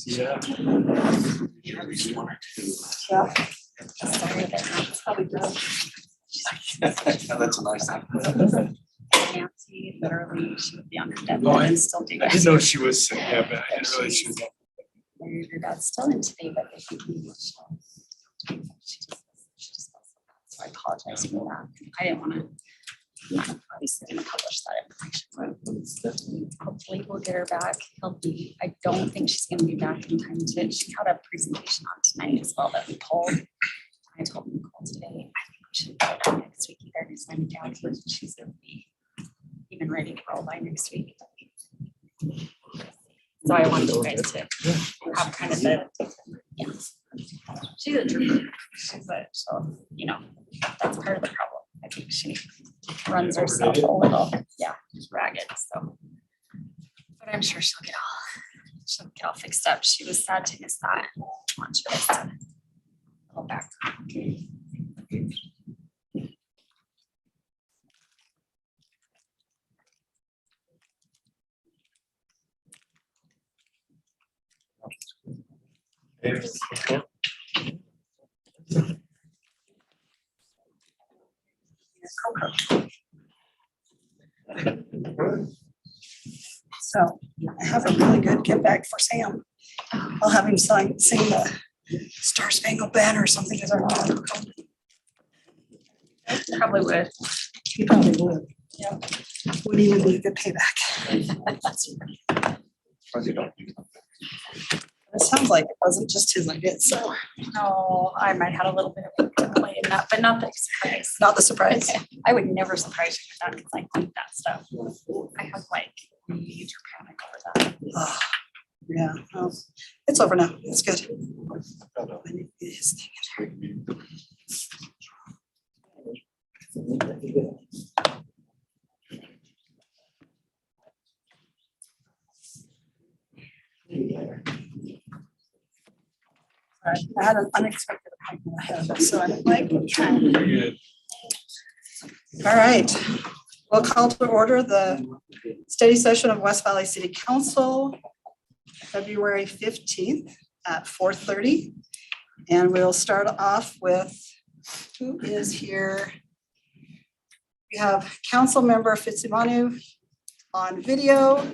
Yeah. Yeah. Sorry that it's probably done. That's a nice thing. Nancy, literally, she would be on her deathbed Oh, and still do I it. didn't know she was sick, yeah, but I didn't realize she was. Her dad's still in today, but they think she just felt so bad. So I apologize for that. I didn't want to, obviously didn't publish that information. Hopefully we'll get her back healthy. I don't think she's going to be back in time to, she had a presentation on tonight as well that we pulled. I told Nicole today, I think we should put it on next week either, because my dad was, she's going to be even ready to roll by next week. So I wanted you guys to have kind of the, yeah. She's a trooper. So, you know, that's part of the problem. I think she runs herself a little, yeah, ragged, so. But I'm sure she'll get all fixed up. She was sad to miss that. I want you guys to go back. So I have a really good get back for Sam. I'll have him sing the Star Spangled Banner or something as our. Probably would. He probably would. Yeah. Would even be a good payback. It sounds like it wasn't just his idea, so. No, I might have a little bit of a play in that, but not the surprise. Not the surprise. I would never surprise you with that because I think that stuff. I have like major panic over that. Oh, yeah, well, it's over now. It's good. I need to get his thing in here. Sorry, I had an unexpected appointment ahead, so I'm like, all right. We'll call to order the study session of West Valley City Council, February 15th at 4:30. And we'll start off with who is here. We have Council Member Fitzimanu on video.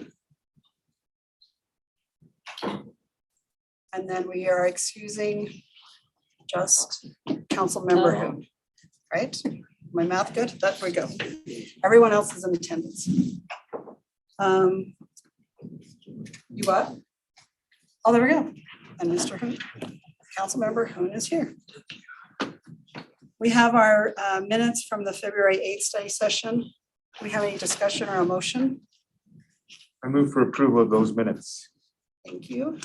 And then we are excusing just Council Member who, right? My math good? There we go. Everyone else is in attendance. You what? Oh, there we go. And Mr. Hoon, Councilmember Hoon is here. We have our minutes from the February 8th study session. Do we have any discussion or a motion? I move for approval of those minutes. Thank you.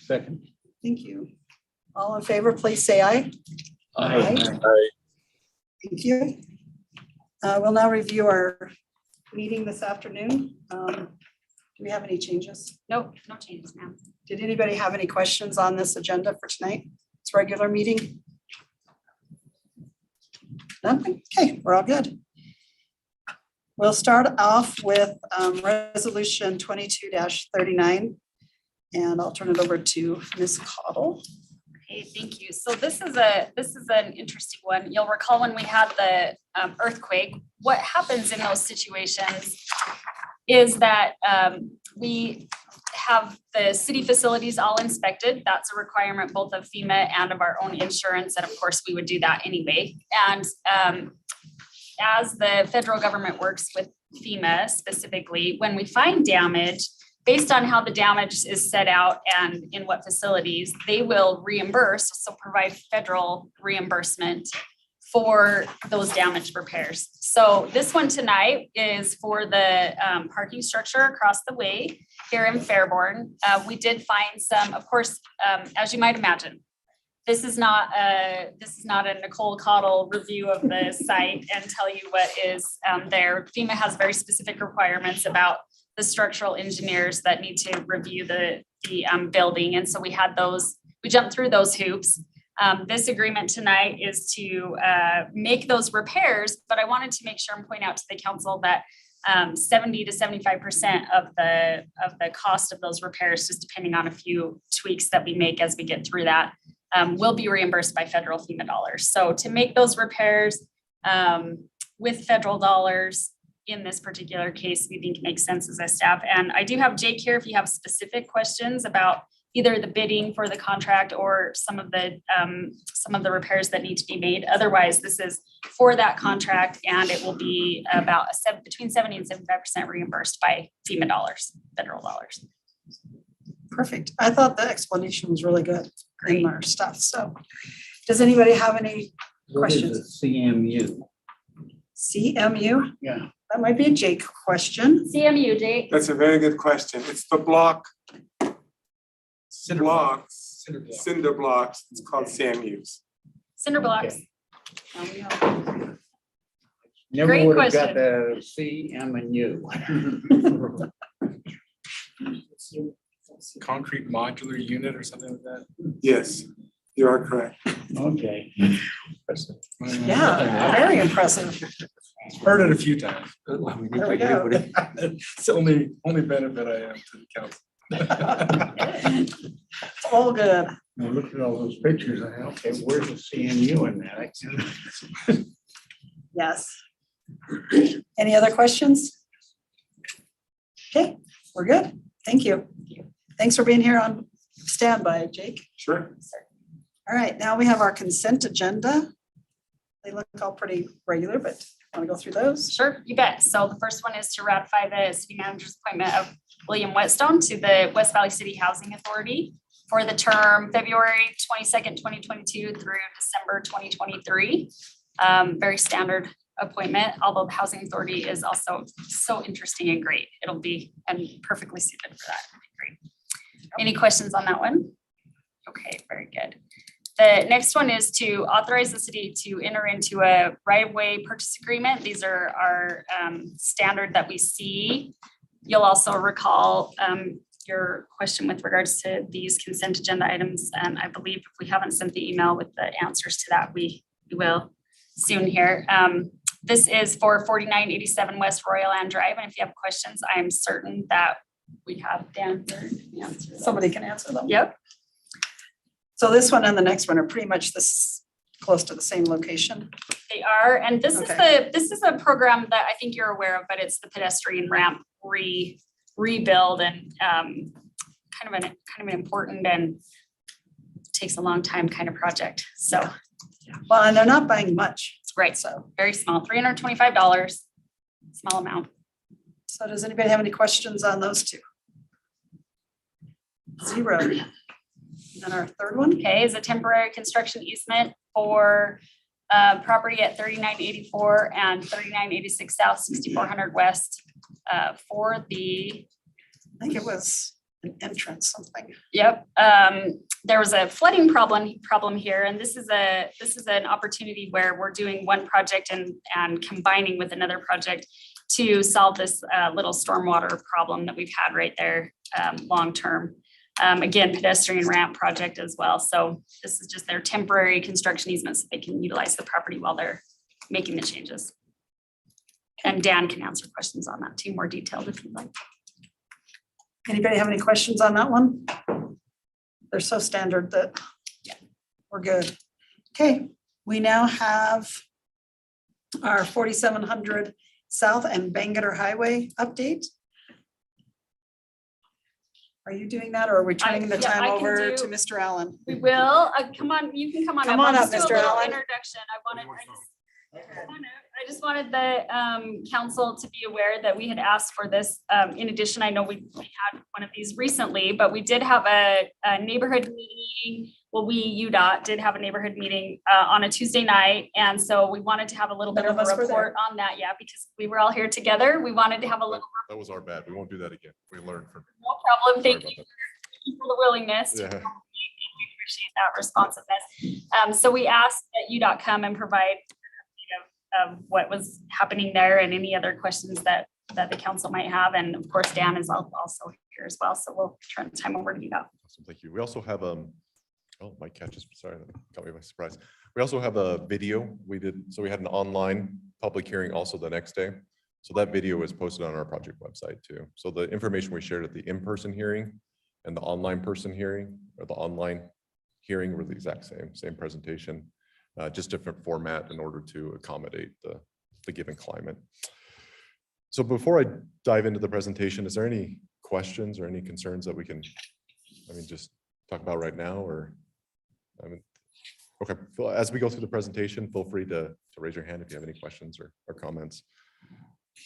Second. Thank you. All in favor, please say aye. Aye. Thank you. We'll now review our meeting this afternoon. Do we have any changes? Nope, no changes, ma'am. Did anybody have any questions on this agenda for tonight? It's regular meeting? Nothing? Okay, we're all good. We'll start off with resolution 22-39. And I'll turn it over to Ms. Cottle. Okay, thank you. So this is an interesting one. You'll recall when we had the earthquake, what happens in those situations is that we have the city facilities all inspected. That's a requirement both of FEMA and of our own insurance. And of course, we would do that anyway. And as the federal government works with FEMA specifically, when we find damage, based on how the damage is set out and in what facilities, they will reimburse, so provide federal reimbursement for those damaged repairs. So this one tonight is for the parking structure across the way here in Fairborn. We did find some, of course, as you might imagine, this is not a Nicole Cottle review of the site and tell you what is there. FEMA has very specific requirements about the structural engineers that need to review the building. And so we had those, we jumped through those hoops. This agreement tonight is to make those repairs, but I wanted to make sure and point out to the council that 70 to 75% of the cost of those repairs, just depending on a few tweaks that we make as we get through that, will be reimbursed by federal FEMA dollars. So to make those repairs with federal dollars in this particular case, we think makes sense as a staff. And I do have Jake here if you have specific questions about either the bidding for the contract or some of the repairs that need to be made. Otherwise, this is for that contract, and it will be about between 70 and 75% reimbursed by FEMA dollars, federal dollars. Perfect. I thought the explanation was really good Great. in our stuff. So does anybody have any What is questions? a CMU? CMU? Yeah. That might be a Jake question. CMU, Jake. That's a very good question. It's the block. Blocks, cinder blocks. It's called SAMUs. Cinder blocks. Okay. Great Never would have question. got the C, M, and U. Concrete modular unit or something like that? Yes, you are correct. Okay. Yeah, very impressive. Heard it a few times. There we go. It's the only benefit I have to the council. It's all good. I looked at all those pictures and I, okay, where's the CMU in that? Yes. Any other questions? Okay, we're good. Thank you. Thanks for being here on standby, Jake. Sure. All right, now we have our consent agenda. They look all pretty regular, but want to go through those? Sure, you bet. So the first one is to ratify the city manager's appointment of William Whetstone to the West Valley City Housing Authority for the term February 22nd, 2022 through December 2023. Very standard appointment, although the Housing Authority is also so interesting and great. It'll be perfectly suited for that. It'll be great. Any questions on that one? Okay, very good. The next one is to authorize the city to enter into a right-of-way purchase agreement. These are our standard that we see. You'll also recall your question with regards to these consent agenda items. And I believe if we haven't sent the email with the answers to that, we will soon here. This is for 4987 West Royal Land Drive. And if you have questions, I am certain that we have Dan here to answer those. Somebody can answer them. Yep. So this one and the next one are pretty much this close to the same location. They are, and this is this is a program that I think you're aware of, but it's the pedestrian ramp rebuild and kind of an important and takes a long time kind of project. So Well, and they're not buying much. it's great. So, Very small, $325, small amount. so does anybody have any questions on those two? Zero. And our third one? Okay, is a temporary construction easement for property at 3984 and 3986 South, 6400 West for the I think it was an entrance, something. Yep, there was a flooding problem here, and this is an opportunity where we're doing one project and combining with another project to solve this little stormwater problem that we've had right there long term. Again, pedestrian ramp project as well. So this is just their temporary construction easement so they can utilize the property while they're making the changes. And Dan can answer questions on that too, more detailed if you'd like. Anybody have any questions on that one? They're so standard that we're good. Okay, we now have our 4700 South and Bangerter Highway update. Are you doing that or are we turning the yeah, time I can over do- to Mr. Allen? We will, come on, you can come on up. Come on I'll up, just do Mr. a little Allen. Introduction. I just wanted the council to be aware that we had asked for this. In addition, I know we had one of these recently, but we did have a neighborhood meeting. Well, UDOT did have a neighborhood meeting on a Tuesday night. And so we wanted to have a little bit None of of a us were there. report on that. Yeah, because we were all here together. We wanted to have a little, That was our bad. We won't do that again. We learned from. no problem. Sorry Thank about you that. for the willingness to Yeah. we appreciate that responsiveness. So we asked that UDOT come and provide of what was happening there and any other questions that the council might have. And of course, Dan is also here as well. So we'll turn the time over to UDOT. Awesome, thank you. We also have, oh, my catches, sorry, that caught me by surprise. We also have a video we did, so we had an online public hearing also the next day. So that video is posted on our project website too. So the information we shared at the in-person hearing and the online person hearing, or the online hearing, were the exact same presentation, just different format in order to accommodate the given climate. So before I dive into the presentation, is there any questions or any concerns that we can, just talk about right now, or, okay, so as we go through the presentation, feel free to raise your hand if you have any questions or comments.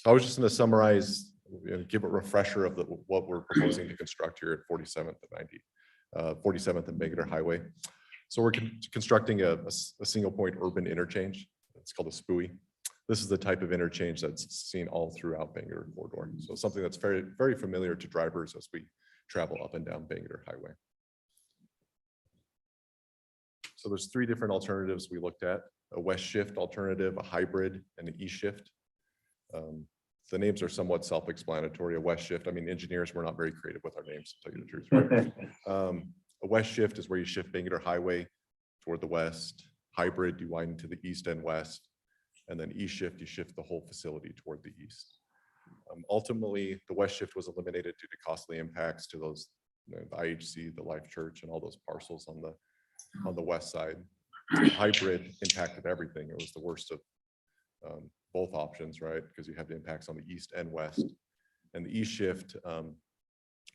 So I was just going to summarize, give a refresher of what we're proposing to construct here at 47th and 47th and Bangerter Highway. So we're constructing a single point urban interchange. It's called a SPuy. This is the type of interchange that's seen all throughout Bangerter corridor. So something that's very, very familiar to drivers as we travel up and down Bangerter Highway. So there's 3 different alternatives we looked at: a west shift alternative, a hybrid, and an east shift. The names are somewhat self-explanatory. A west shift, engineers were not very creative with our names, to tell you the truth, right? A west shift is where you shift Bangerter Highway toward the west. Hybrid, you widen to the east and west. And then east shift, you shift the whole facility toward the east. Ultimately, the west shift was eliminated due to costly impacts to those, the IHC, the Life Church, and all those parcels on the west side. Hybrid impacted everything. It was the worst of both options, right? Because you have the impacts on the east and west. And the east shift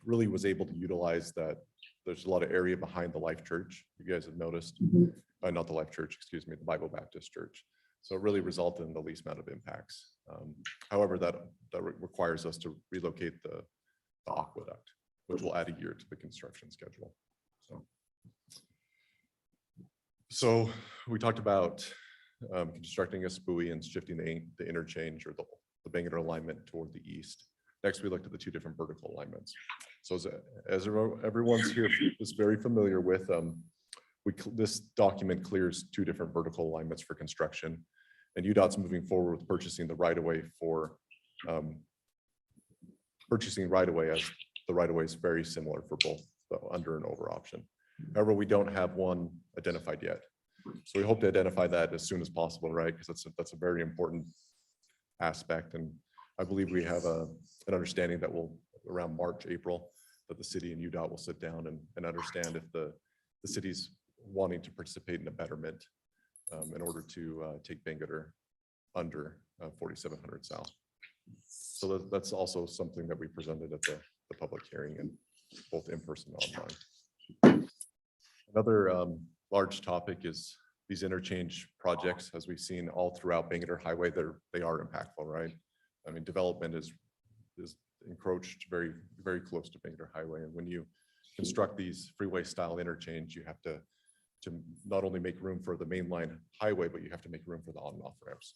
really was able to utilize that. There's a lot of area behind the Life Church. You guys have noticed, not the Life Church, excuse me, the Bible Baptist Church. So it really resulted in the least amount of impacts. However, that requires us to relocate the aqueduct, which will add a year to the construction schedule. So we talked about constructing a SPuy and shifting the interchange, or the Bangerter alignment toward the east. Next, we looked at the 2 different vertical alignments. So as everyone's here is very familiar with, this document clears 2 different vertical alignments for construction, and UDOT's moving forward with purchasing the right-of-way for purchasing right-of-way, as the right-of-way is very similar for both the under and over option. However, we don't have one identified yet. So we hope to identify that as soon as possible, right? Because that's a very important aspect. And I believe we have an understanding that will, around March, April, that the city and UDOT will sit down and understand if the city's wanting to participate in a betterment in order to take Bangerter under 4700 South. So that's also something that we presented at the public hearing, and both in person and online. Another large topic is these interchange projects. As we've seen all throughout Bangerter Highway, they are impactful, right? Development is encroached very, very close to Bangerter Highway, and when you construct these freeway style interchange, you have to not only make room for the mainline highway, but you have to make room for the on and off ramps.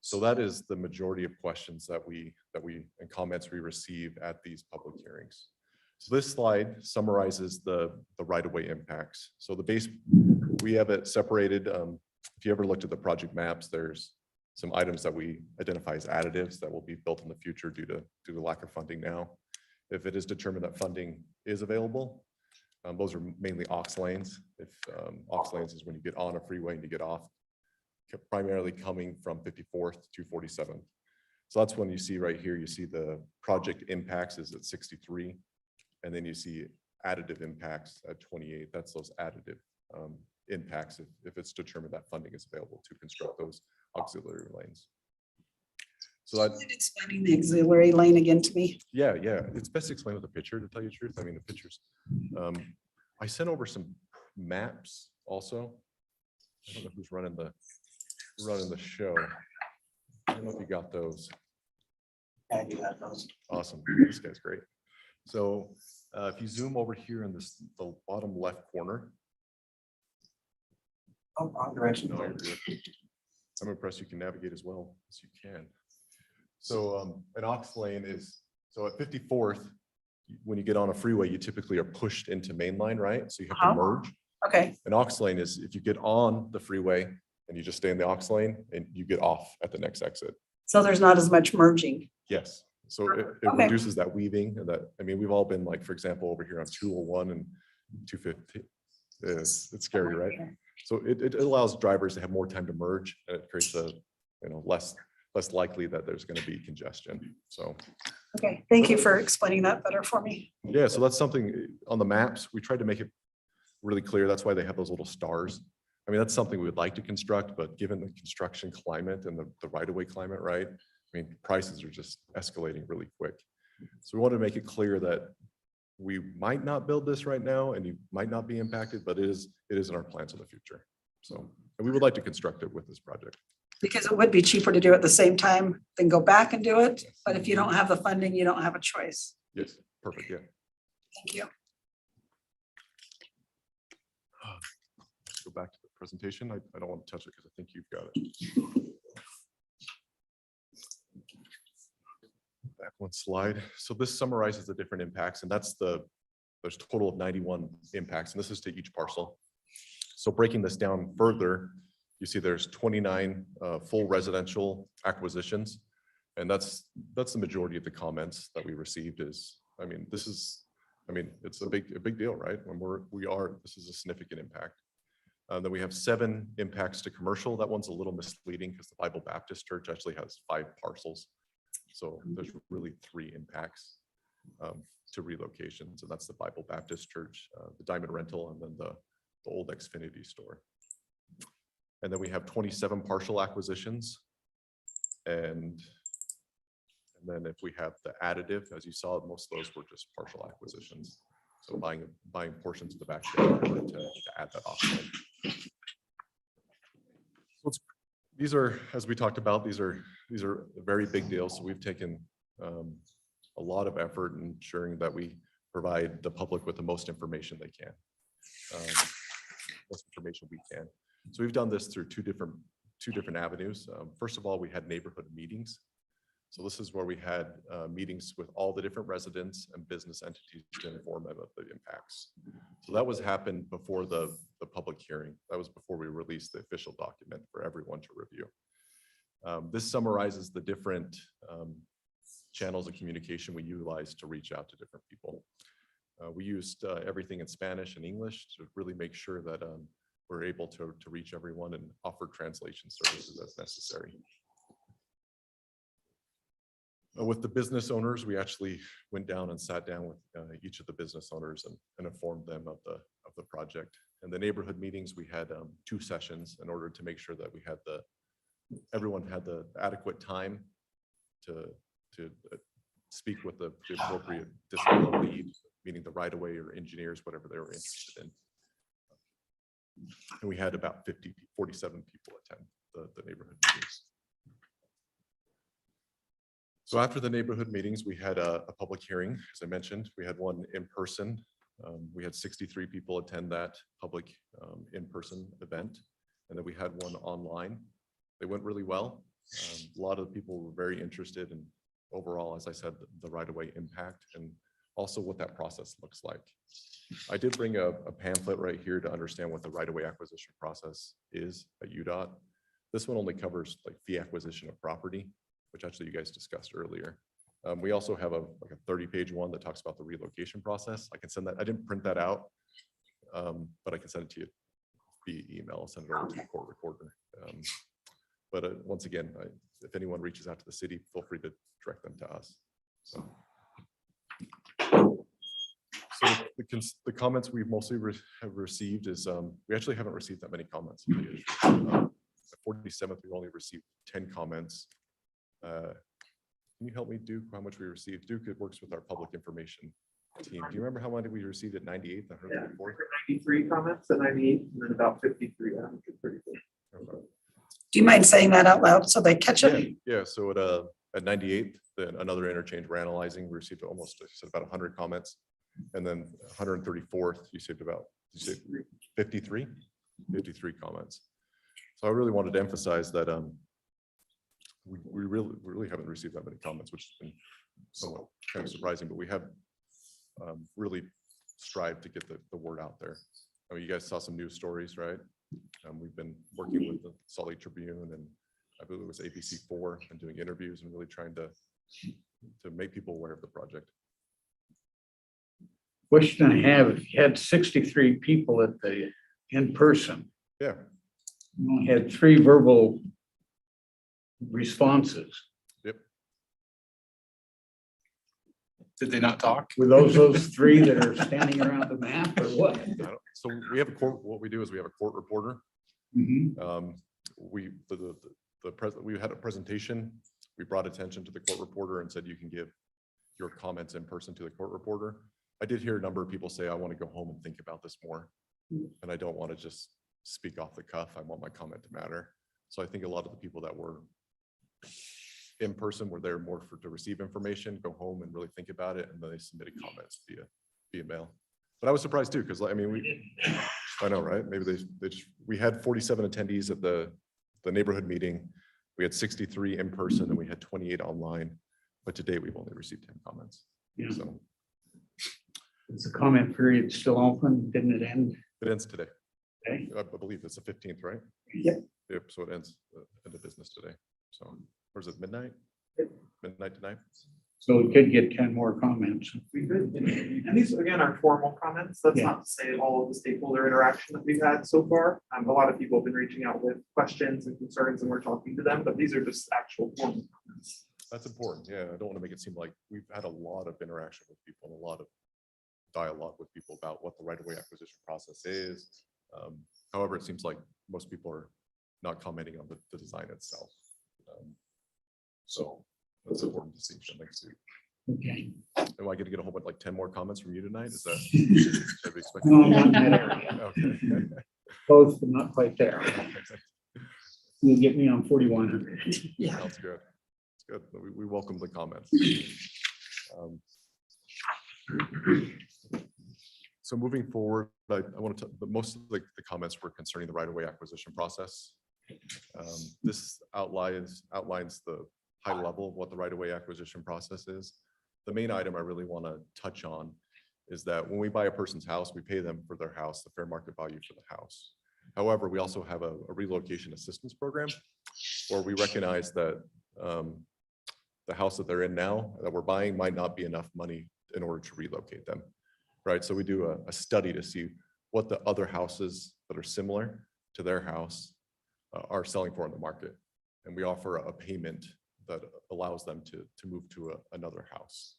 So that is the majority of questions that we and comments we receive at these public hearings. So this slide summarizes the right-of-way impacts. So the base, we have it separated. If you ever looked at the project maps, there's some items that we identify as additives that will be built in the future due to lack of funding now. If it is determined that funding is available, those are mainly aux lanes. If aux lanes is when you get on a freeway and you get off, primarily coming from 54th to 47th. So that's when you see right here, you see the project impacts is at 63. And then you see additive impacts at 28. That's those additive impacts if it's determined that funding is available to construct those auxiliary lanes. So that, Explaining the auxiliary lane again to me. yeah, it's best explained with a picture, to tell you the truth. The pictures. I sent over some maps also. I don't know who's running the show. I don't know if you got those. I do have those. Awesome. This guy's great. So if you zoom over here in the bottom left corner. Oh, wrong direction. No, you're good. I'm impressed you can navigate as well as you can. So an aux lane is, so at 54th, when you get on a freeway, you typically are pushed into mainline, right? So you have to merge. Okay, An aux lane is if you get on the freeway and you just stay in the aux lane and you get off at the next exit. so there's not as much merging. Yes. So it Okay. reduces that weaving, and that, we've all been, like, for example, over here on 201 and 250. It's scary, right? So it allows drivers to have more time to merge, and it creates a less less likely that there's going to be congestion. So, Okay, thank you for explaining that better for me. yeah, so that's something on the maps. We tried to make it really clear. That's why they have those little stars. I mean, that's something we would like to construct, but given the construction climate and the right-of-way climate, right? I mean, prices are just escalating really quick. So we want to make it clear that we might not build this right now and you might not be impacted, but it is in our plans in the future. So, and we would like to construct it with this project. Because it would be cheaper to do it at the same time than go back and do it. But if you don't have the funding, you don't have a choice. Yes, perfect, yeah. Thank you. Let's go back to the presentation. I don't want to touch it because I think you've got it. Back one slide. So this summarizes the different impacts, and there's a total of 91 impacts, and this is to each parcel. So breaking this down further, you see there's 29 full residential acquisitions, and that's the majority of the comments that we received is, I mean, it's a big deal, right? This is a significant impact. Then we have 7 impacts to commercial. That one's a little misleading because the Bible Baptist Church actually has 5 parcels. So there's really 3 impacts to relocations, and that's the Bible Baptist Church, the Diamond Rental, and then the old Xfinity store. And then we have 27 partial acquisitions. And then if we have the additive, as you saw, most of those were just partial acquisitions. So buying portions of the backyard to add that offset. These are, as we talked about, these are very big deals. So we've taken a lot of effort in ensuring that we provide the public with the most information they can. Most information we can. So we've done this through two different avenues. First of all, we had neighborhood meetings. So this is where we had meetings with all the different residents and business entities to inform them of the impacts. So that happened before the public hearing. That was before we released the official document for everyone to review. This summarizes the different channels of communication we utilize to reach out to different people. We used everything in Spanish and English to really make sure that we're able to reach everyone and offer translation services as necessary. With the business owners, we actually went down and sat down with each of the business owners and informed them of the project. And the neighborhood meetings, we had 2 sessions in order to make sure that we had everyone had the adequate time to speak with the appropriate discipline lead, meaning the right-of-way or engineers, whatever they were interested in. And we had about 47 people attend the neighborhood meetings. So after the neighborhood meetings, we had a public hearing. As I mentioned, we had one in person. We had 63 people attend that public in-person event. And then we had one online. They went really well. A lot of people were very interested in overall, as I said, the right-of-way impact and also what that process looks like. I did bring a pamphlet right here to understand what the right-of-way acquisition process is at UDOT. This one only covers like fee acquisition of property, which actually you guys discussed earlier. We also have a 30-page one that talks about the relocation process. I can send that. I didn't print that out, but I can send it to you via email, send it over to the court recorder. But once again, if anyone reaches out to the city, feel free to direct them to us. So the comments we've mostly have received is, we actually haven't received that many comments. 47th, we only received 10 comments. Can you help me, Duke, how much we received? Duke, it works with our public information team. Do you remember how many we received at 98th? Yeah, 93 comments at 98, and then about 53. I think it's pretty good. Okay. Do you mind saying that out loud so they catch it? Yeah, so at 98th, then another interchange we're analyzing, we received almost, I said, about 100 comments. And then 134th, you saved 53? 53 comments. So I really wanted to emphasize that we really haven't received that many comments, which has been somewhat kind of surprising, but we have really strived to get the word out there. I mean, you guys saw some news stories, right? We've been working with the Salt Lake Tribune and I believe it was ABC4 and doing interviews and really trying to make people aware of the project. Question I have, if you had 63 people at the in-person, Yeah, you only had 3 verbal responses. Did they not talk? Were those three that are standing around the map or what? So we have a court, what we do is we have a court reporter. Mhm. We, we had a presentation. We brought attention to the court reporter and said, you can give your comments in person to the court reporter. I did hear a number of people say, I want to go home and think about this more. And I don't want to just speak off the cuff. I want my comment to matter. So I think a lot of the people that were in person were there more to receive information, go home and really think about it. And then they submitted comments via mail. But I was surprised too, because I mean, I know, right? Maybe we had 47 attendees at the neighborhood meeting. We had 63 in person and we had 28 online. But to date, we've only received 10 comments. Yeah. So Is the comment period still open? Didn't it end? it ends today. Okay. I believe it's the 15th, right? Yep. Yep, so it ends end of business today. So, or is it midnight? Midnight tonight? So we could get 10 more comments. We could, and these again are formal comments. That's Yeah. not to say all of the stakeholder interaction that we've had so far. A lot of people have been reaching out with questions and concerns and we're talking to them, but these are just actual formal comments. That's important. Yeah, I don't want to make it seem like we've had a lot of interaction with people and a lot of dialogue with people about what the right-of-way acquisition process is. However, it seems like most people are not commenting on the design itself. So that's important to see. Thanks. Okay. Am I going to get a whole bunch, like 10 more comments from you tonight? Is that? should we expect- No, not in that area. Okay. Close, but not quite there. You'll get me on 4,100. Yeah. Sounds good. It's good. We welcome the comments. So moving forward, I want to, most of the comments were concerning the right-of-way acquisition process. This outlines the high level of what the right-of-way acquisition process is. The main item I really want to touch on is that when we buy a person's house, we pay them for their house, the fair market value for the house. However, we also have a relocation assistance program where we recognize that the house that they're in now that we're buying might not be enough money in order to relocate them, right? So we do a study to see what the other houses that are similar to their house are selling for in the market. And we offer a payment that allows them to move to another house.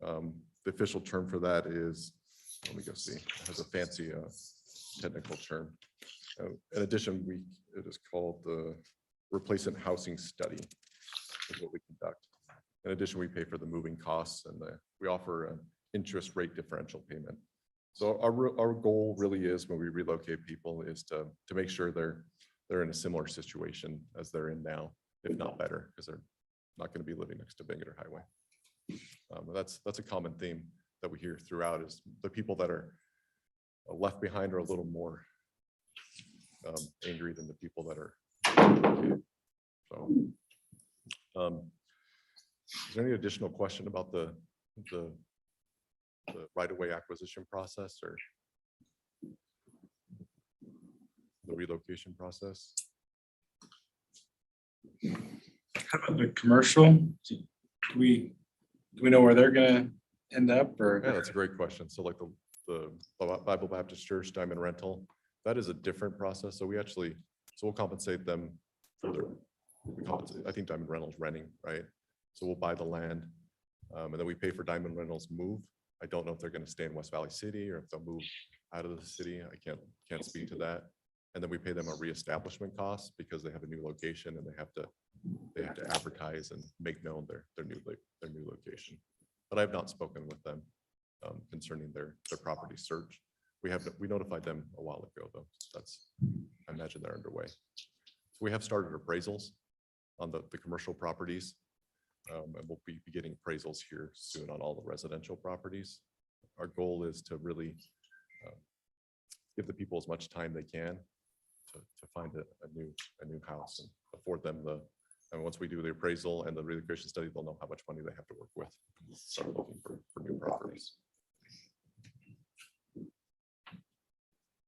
The official term for that is, let me go see, it has a fancy technical term. In addition, it is called the replacement housing study is what we conduct. In addition, we pay for the moving costs and we offer an interest rate differential payment. So our goal really is when we relocate people is to make sure they're in a similar situation as they're in now, if not better, because they're not going to be living next to Bangor Highway. That's a common theme that we hear throughout is the people that are left behind are a little more angry than the people that are relocated. So, is there any additional question about the right-of-way acquisition process or the relocation process? How about the commercial? Do we know where they're gonna end up Yeah, or? that's a great question. So like the Bible Baptist Church Diamond Rental, that is a different process. So we'll compensate them for I think Diamond Rental's renting, right? So we'll buy the land and then we pay for Diamond Rental's move. I don't know if they're going to stay in West Valley City or if they'll move out of the city. I can't speak to that. And then we pay them a reestablishment cost because they have a new location and they have to advertise and make known their new location. But I have not spoken with them concerning their property search. We notified them a while ago though. I imagine they're underway. So we have started appraisals on the commercial properties. And we'll be getting appraisals here soon on all the residential properties. Our goal is to really give the people as much time they can to find a new house and afford them and once we do the appraisal and the relocation study, they'll know how much money they have to work with. Start looking for new properties.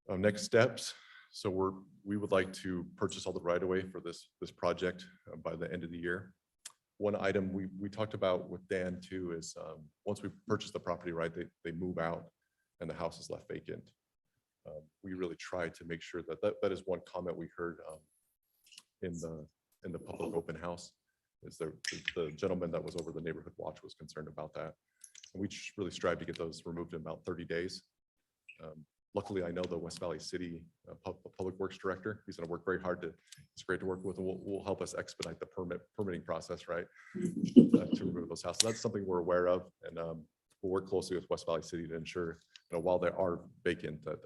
Next steps. So we would like to purchase all the right-of-way for this project by the end of the year. One item we talked about with Dan too is once we purchase the property, right, they move out and the house is left vacant. We really try to make sure that is one comment we heard in in the public open house. Is the gentleman that was over the neighborhood watch was concerned about that. And we really strive to get those removed in about 30 days. Luckily, I know the West Valley City Public Works Director. He's going to work very hard it's great to work with, and will help us expedite the permitting process, right? To remove those houses. That's something we're aware of, and we'll work closely with West Valley City to ensure, while they are vacant, that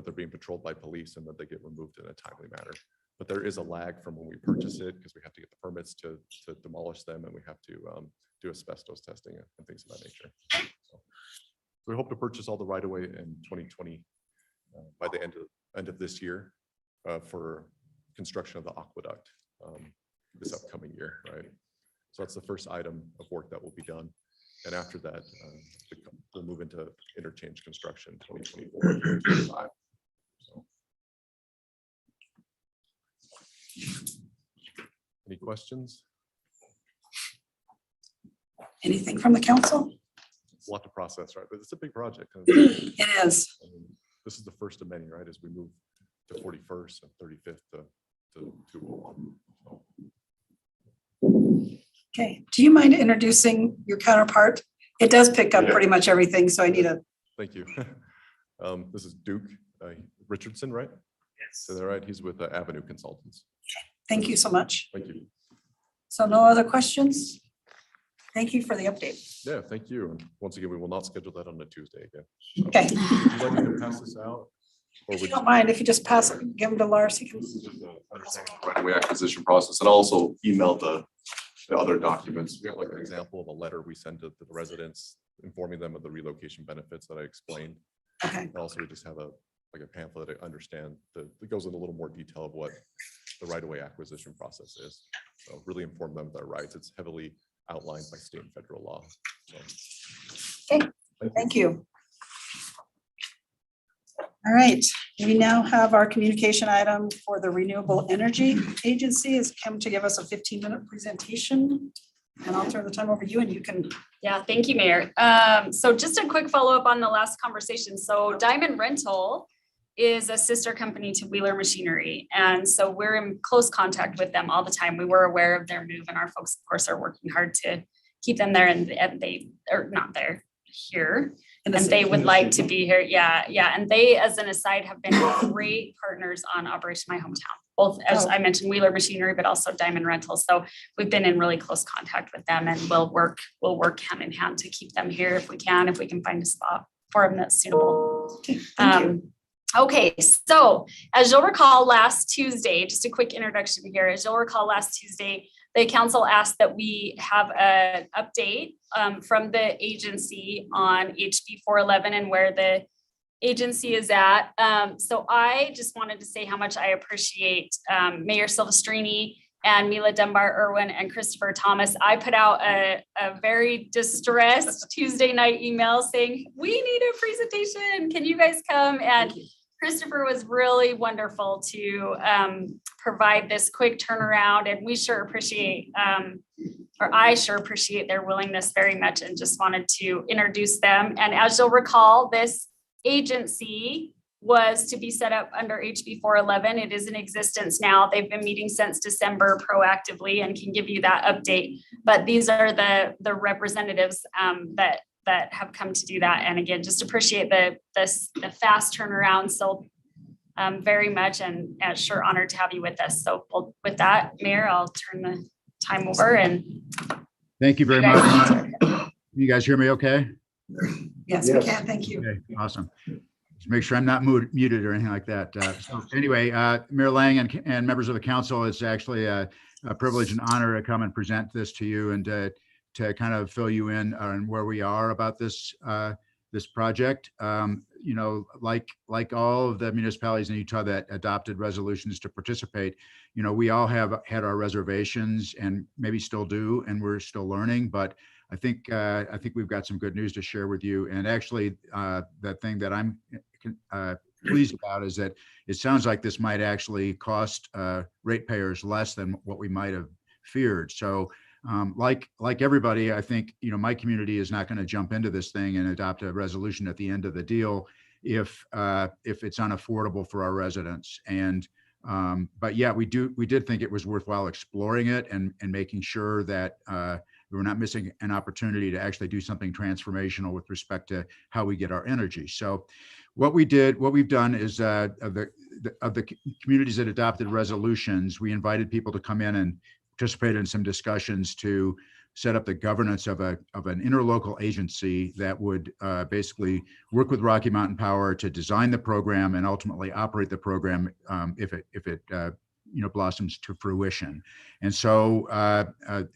they're being patrolled by police and that they get removed in a timely manner. But there is a lag from when we purchase it, because we have to get the permits to demolish them, and we have to do asbestos testing and things of that nature. So we hope to purchase all the right of way in 2020 by the end of this year for construction of the aqueduct this upcoming year, right? So that's the first item of work that will be done. And after that, we'll move into interchange construction 2024, 2025. So. Any questions? Anything from the council? It's a lot to process, right? But it's a big project. It is. This is the first of many, right? As we move to 41st and 35th to 201. So. Okay, do you mind introducing your counterpart? It does pick up pretty much everything, so I need a. Thank you. This is Duke Richardson, right? Yes. So, right, he's with Avenue Consultants. Thank you so much. Thank you. So no other questions? Thank you for the update. Yeah, thank you. And once again, we will not schedule that on a Tuesday again. So, Okay, would you like me to pass this out? Or if would you don't mind, if you just pass it, give them to Lars, he can. This is just understanding the right-of-way acquisition process, and also email the other documents. We have like an example of a letter we send to the residents informing them of the relocation benefits that I explained. Okay, And also, we just have a pamphlet to understand that goes into a little more detail of what the right-of-way acquisition process is. So really inform them of their rights. It's heavily outlined by state and federal law. So, okay, thank you. All right, we now have our communication item for the Renewable Energy Agency is come to give us a 15-minute presentation. And I'll turn the time over to you and you can. Yeah, thank you, Mayor. So just a quick follow-up on the last conversation. So Diamond Rental is a sister company to Wheeler Machinery. And so we're in close contact with them all the time. We were aware of their move, and our folks, of course, are working hard to keep them there, and they are not there here. And they would like to be here. Yeah. And they, as an aside, have been great partners on Operation My Hometown. Both, as I mentioned, Wheeler Machinery, but also Diamond Rental. So we've been in really close contact with them, and we'll work hand in hand to keep them here if we can find a spot for them that's suitable. Thank you. Okay, so as you'll recall last Tuesday, just a quick introduction here, as you'll recall last Tuesday, the council asked that we have an update from the agency on HB 411 and where the agency is at. So I just wanted to say how much I appreciate Mayor Silvestrini and Mila Dunbar-Irwin and Christopher Thomas. I put out a very distressed Tuesday night email saying, we need a presentation. Can you guys come? And Christopher was really wonderful to provide this quick turnaround, and we sure appreciate, or I sure appreciate their willingness very much, and just wanted to introduce them. And as you'll recall, this agency was to be set up under HB 411. It is in existence now. They've been meeting since December proactively and can give you that update. But these are the representatives that have come to do that. And again, just appreciate the fast turnaround so very much, and sure honored to have you with us. So with that, Mayor, I'll turn the time over and. Thank you very much. You guys hear me okay? Yes, we can. Thank you. Okay, awesome. Just make sure I'm not muted or anything like that. So anyway, Mayor Lang and members of the council, it's actually a privilege and honor to come and present this to you and to kind of fill you in on where we are about this this project. You know, like all of the municipalities in Utah that adopted resolutions to participate, you know, we all have had our reservations and maybe still do, and we're still learning. But I think we've got some good news to share with you. And actually, the thing that I'm pleased about is that it sounds like this might actually cost ratepayers less than what we might have feared. So like everybody, I think, you know, my community is not going to jump into this thing and adopt a resolution at the end of the deal if it's unaffordable for our residents. And But yeah, we did think it was worthwhile exploring it and making sure that we were not missing an opportunity to actually do something transformational with respect to how we get our energy. So what we've done is of the communities that adopted resolutions, we invited people to come in and participate in some discussions to set up the governance of an interlocal agency that would basically work with Rocky Mountain Power to design the program and ultimately operate the program if it blossoms to fruition. And so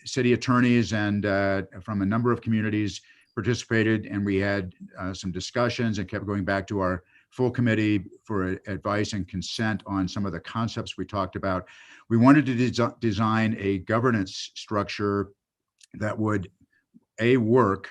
city attorneys and from a number of communities participated, and we had some discussions and kept going back to our full committee for advice and consent on some of the concepts we talked about. We wanted to design a governance structure that would work,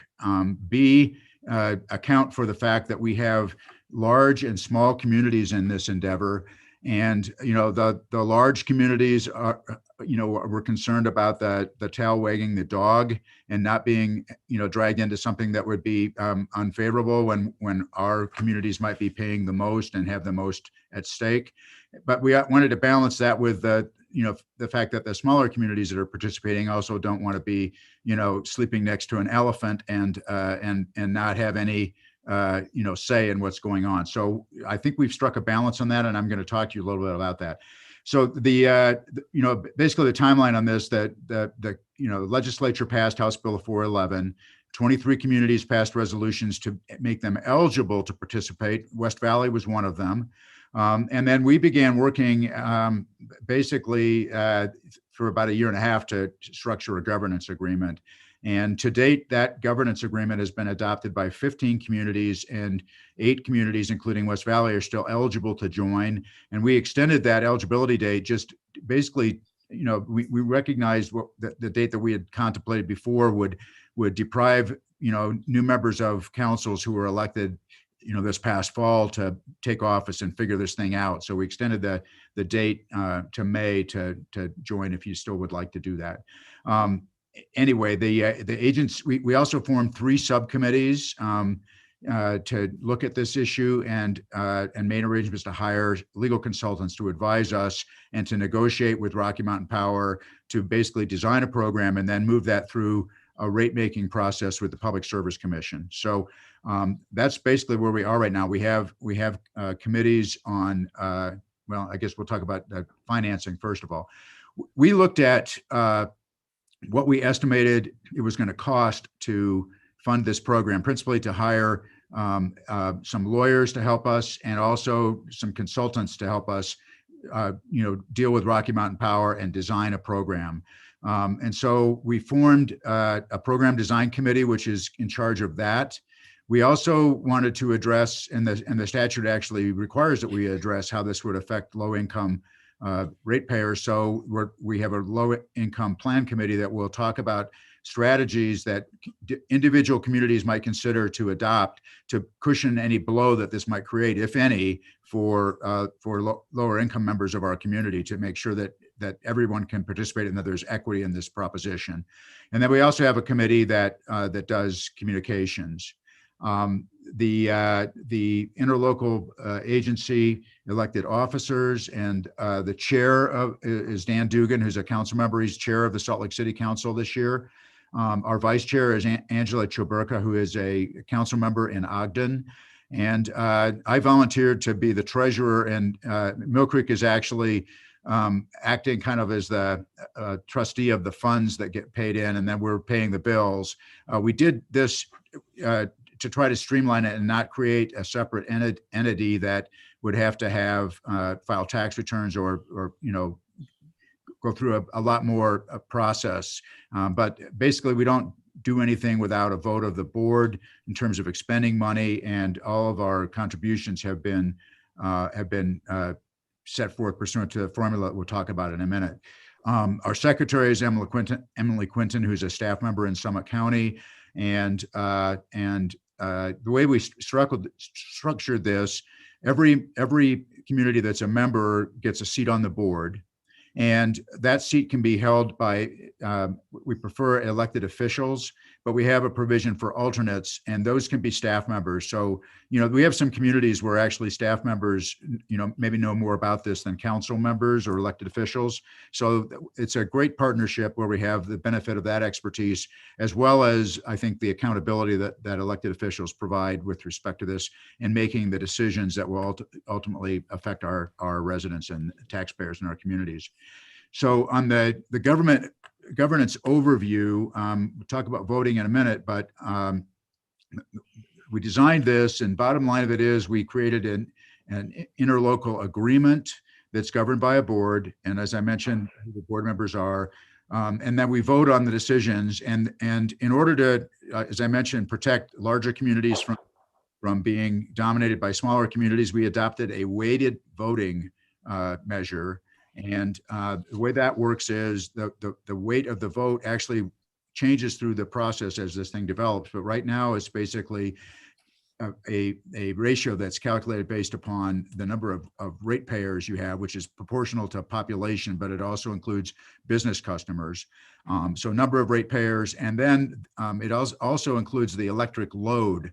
B, account for the fact that we have large and small communities in this endeavor. And, the large communities are, we're concerned about the tail wagging the dog and not being, dragged into something that would be unfavorable when our communities might be paying the most and have the most at stake. But we wanted to balance that with the fact that the smaller communities that are participating also don't want to be, sleeping next to an elephant and not have any say in what's going on. So I think we've struck a balance on that, and I'm going to talk to you a little bit about that. So the basically the timeline on this, that the legislature passed House Bill 411. 23 communities passed resolutions to make them eligible to participate. West Valley was one of them. And then we began working basically for about 1.5 years to structure a governance agreement. And to date, that governance agreement has been adopted by 15 communities, and 8 communities, including West Valley, are still eligible to join. And we extended that eligibility date just basically, we recognized the date that we had contemplated before would deprive, new members of councils who were elected, this past fall to take office and figure this thing out. So we extended the date to May to join if you still would like to do that. Anyway, the agents, we also formed 3 subcommittees to look at this issue and made arrangements to hire legal consultants to advise us and to negotiate with Rocky Mountain Power to basically design a program and then move that through a rate-making process with the Public Service Commission. So that's basically where we are right now. We have committees on, well, I guess we'll talk about financing first of all. We looked at what we estimated it was going to cost to fund this program, principally to hire some lawyers to help us and also some consultants to help us, deal with Rocky Mountain Power and design a program. And so we formed a program design committee, which is in charge of that. We also wanted to address, and the statute actually requires that we address how this would affect low-income ratepayers. So we have a low-income plan committee that will talk about strategies that individual communities might consider to adopt to cushion any blow that this might create, if any, for lower income members of our community, to make sure that everyone can participate and that there's equity in this proposition. And then we also have a committee that does communications. The interlocal agency elected officers, and the chair is Dan Dugan, who's a council member. He's chair of the Salt Lake City Council this year. Our vice chair is Angela Choburka, who is a council member in Ogden. And I volunteered to be the treasurer, and Mill Creek is actually acting kind of as the trustee of the funds that get paid in, and then we're paying the bills. We did this to try to streamline it and not create a separate entity that would have to file tax returns or go through a lot more process. But basically, we don't do anything without a vote of the board in terms of expending money, and all of our contributions have been set forth pursuant to the formula that we'll talk about in a minute. Our secretary is Emily Quinton, who's a staff member in Summit County, and the way we structured this, every community that's a member gets a seat on the board, and that seat can be held by, we prefer elected officials, but we have a provision for alternates, and those can be staff members. So, we have some communities where actually staff members, maybe know more about this than council members or elected officials. So it's a great partnership where we have the benefit of that expertise, as well as, I think, the accountability that elected officials provide with respect to this in making the decisions that will ultimately affect our residents and taxpayers in our communities. So on the governance overview, we'll talk about voting in a minute, but we designed this, and bottom line of it is we created an interlocal agreement that's governed by a board. And as I mentioned, who the board members are, and then we vote on the decisions. And in order to, as I mentioned, protect larger communities from being dominated by smaller communities, we adopted a weighted voting measure. And the way that works is the weight of the vote actually changes through the process as this thing develops. But right now it's basically a ratio that's calculated based upon the number of ratepayers you have, which is proportional to population, but it also includes business customers. So number of ratepayers, and then it also includes the electric load,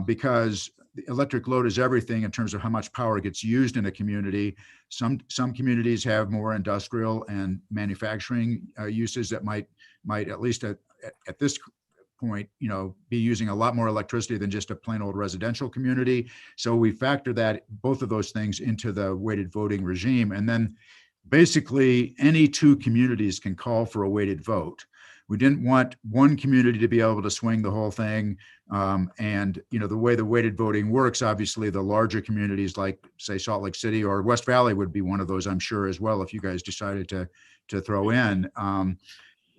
because the electric load is everything in terms of how much power gets used in a community. Some communities have more industrial and manufacturing uses that might at least at this point, be using a lot more electricity than just a plain old residential community. So we factor both of those things into the weighted voting regime. And then basically any two communities can call for a weighted vote. We didn't want one community to be able to swing the whole thing. And the way the weighted voting works, obviously the larger communities like, say, Salt Lake City or West Valley would be one of those, I'm sure, as well, if you guys decided to throw in.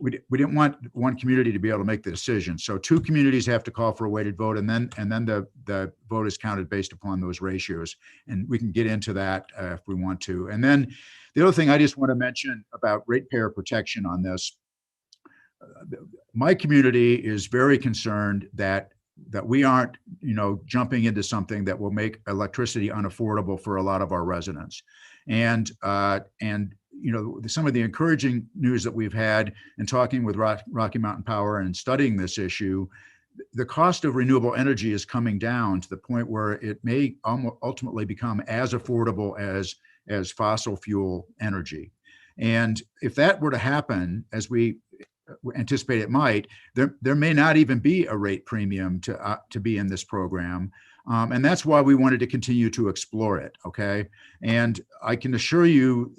We didn't want one community to be able to make the decision. So two communities have to call for a weighted vote, and then the vote is counted based upon those ratios. And we can get into that if we want to. And then the other thing I just want to mention about ratepayer protection on this, my community is very concerned that we aren't, jumping into something that will make electricity unaffordable for a lot of our residents. And some of the encouraging news that we've had in talking with Rocky Mountain Power and studying this issue, the cost of renewable energy is coming down to the point where it may ultimately become as affordable as fossil fuel energy. And if that were to happen, as we anticipate it might, there may not even be a rate premium to be in this program. And that's why we wanted to continue to explore it. Okay. And I can assure you,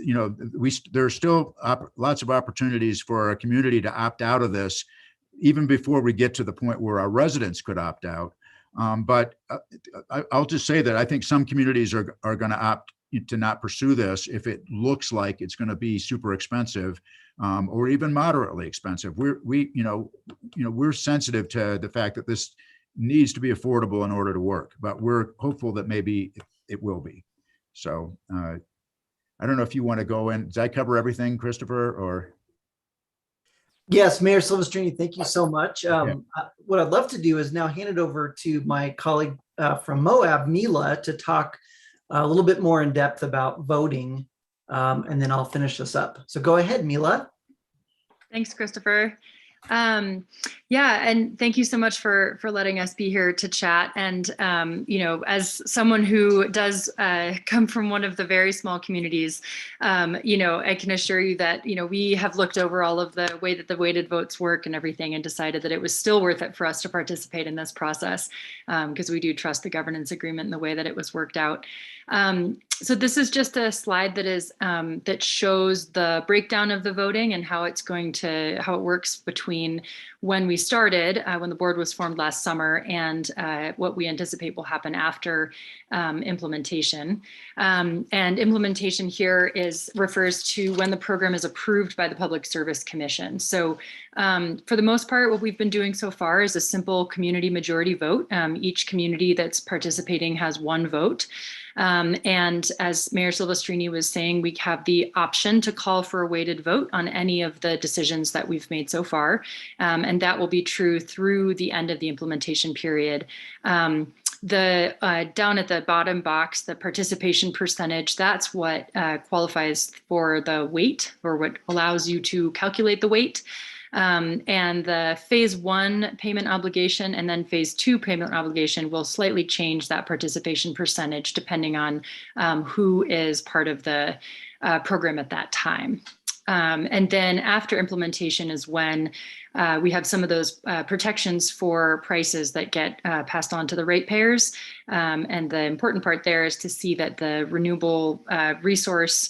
there's still lots of opportunities for our community to opt out of this, even before we get to the point where our residents could opt out. But I'll just say that I think some communities are going to opt to not pursue this if it looks like it's going to be super expensive, or even moderately expensive. We're sensitive to the fact that this needs to be affordable in order to work, but we're hopeful that maybe it will be. So I don't know if you want to go in. Did I cover everything, Christopher, or? Yes, Mayor Silvestrini, thank you so much. What I'd love to do is now hand it over to my colleague from Moab, Mila, to talk a little bit more in depth about voting, and then I'll finish this up. So go ahead, Mila. Thanks, Christopher. Yeah, and thank you so much for letting us be here to chat. And as someone who does come from one of the very small communities, I can assure you that we have looked over all of the way that the weighted votes work and everything, and decided that it was still worth it for us to participate in this process, because we do trust the governance agreement and the way that it was worked out. So this is just a slide that is that shows the breakdown of the voting and how it works between when we started, when the board was formed last summer, and what we anticipate will happen after implementation. And implementation here refers to when the program is approved by the Public Service Commission. So for the most part, what we've been doing so far is a simple community majority vote. Each community that's participating has one vote. And as Mayor Silvestrini was saying, we have the option to call for a weighted vote on any of the decisions that we've made so far. And that will be true through the end of the implementation period. Down at the bottom box, the participation percentage, that's what qualifies for the weight, or what allows you to calculate the weight. And the phase 1 payment obligation and then phase 2 payment obligation will slightly change that participation percentage depending on who is part of the program at that time. And then after implementation is when we have some of those protections for prices that get passed on to the ratepayers. And the important part there is to see that the renewable resource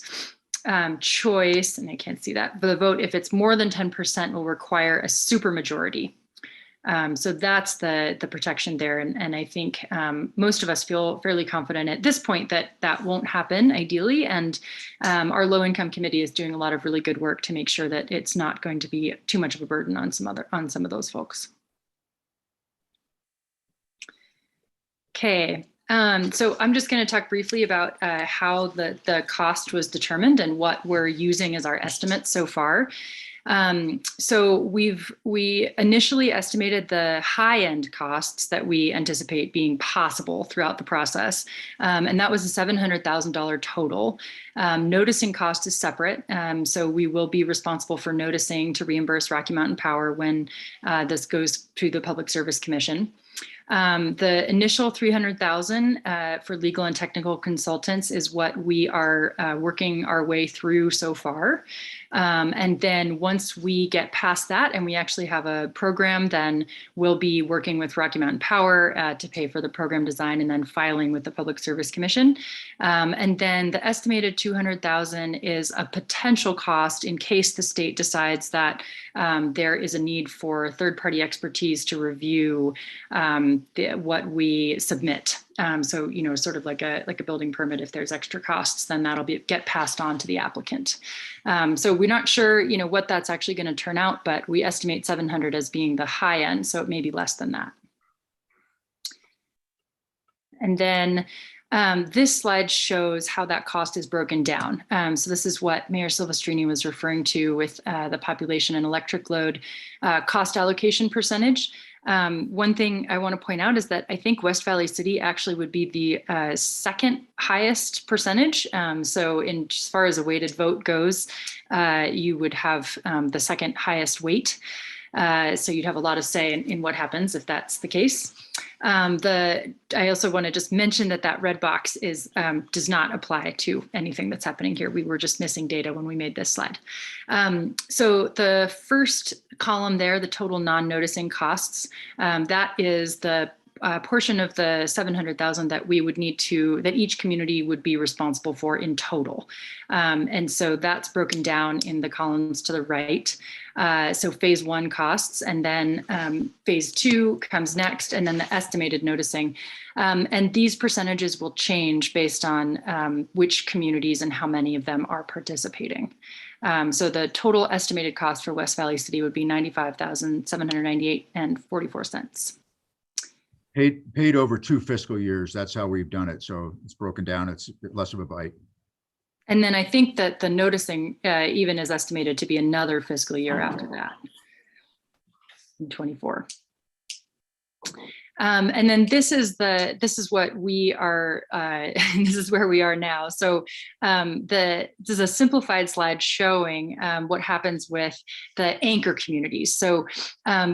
choice, and I can't see that, but the vote, if it's more than 10%, will require a supermajority. So that's the protection there. And I think most of us feel fairly confident at this point that that won't happen ideally. And our low income committee is doing a lot of really good work to make sure that it's not going to be too much of a burden on some of those folks. Okay. So I'm just going to talk briefly about how the cost was determined and what we're using as our estimates so far. So we initially estimated the high end costs that we anticipate being possible throughout the process. And that was a $700,000 total. Noticing cost is separate. So we will be responsible for noticing to reimburse Rocky Mountain Power when this goes to the Public Service Commission. The initial $300,000 for legal and technical consultants is what we are working our way through so far. And then once we get past that and we actually have a program, then we'll be working with Rocky Mountain Power to pay for the program design and then filing with the Public Service Commission. And then the estimated $200,000 is a potential cost in case the state decides that there is a need for third-party expertise to review what we submit. So, you know, sort of like a building permit, if there's extra costs, then that'll get passed on to the applicant. So we're not sure, you know, what that's actually going to turn out, but we estimate 700 as being the high end, so it may be less than that. And then this slide shows how that cost is broken down. So this is what Mayor Silvestrini was referring to with the population and electric load cost allocation percentage. One thing I want to point out is that I think West Valley City actually would be the second highest percentage. So as far as a weighted vote goes, you would have the second highest weight. So you'd have a lot of say in what happens if that's the case. I also want to just mention that red box does not apply to anything that's happening here. We were just missing data when we made this slide. So the first column there, the total non-noticing costs, that is the portion of the 700,000 that we would need that each community would be responsible for in total. And so that's broken down in the columns to the right. So phase 1 costs, and then phase 2 comes next, and then the estimated noticing. And these percentages will change based on which communities and how many of them are participating. So the total estimated cost for West Valley City would be $95,798.44. Paid over 2 fiscal years. That's how we've done it. So it's broken down. It's less of a bite. And then I think that the noticing even is estimated to be another fiscal year after that, in 24. And then this is what we are, this is where we are now. So this is a simplified slide showing what happens with the anchor communities. So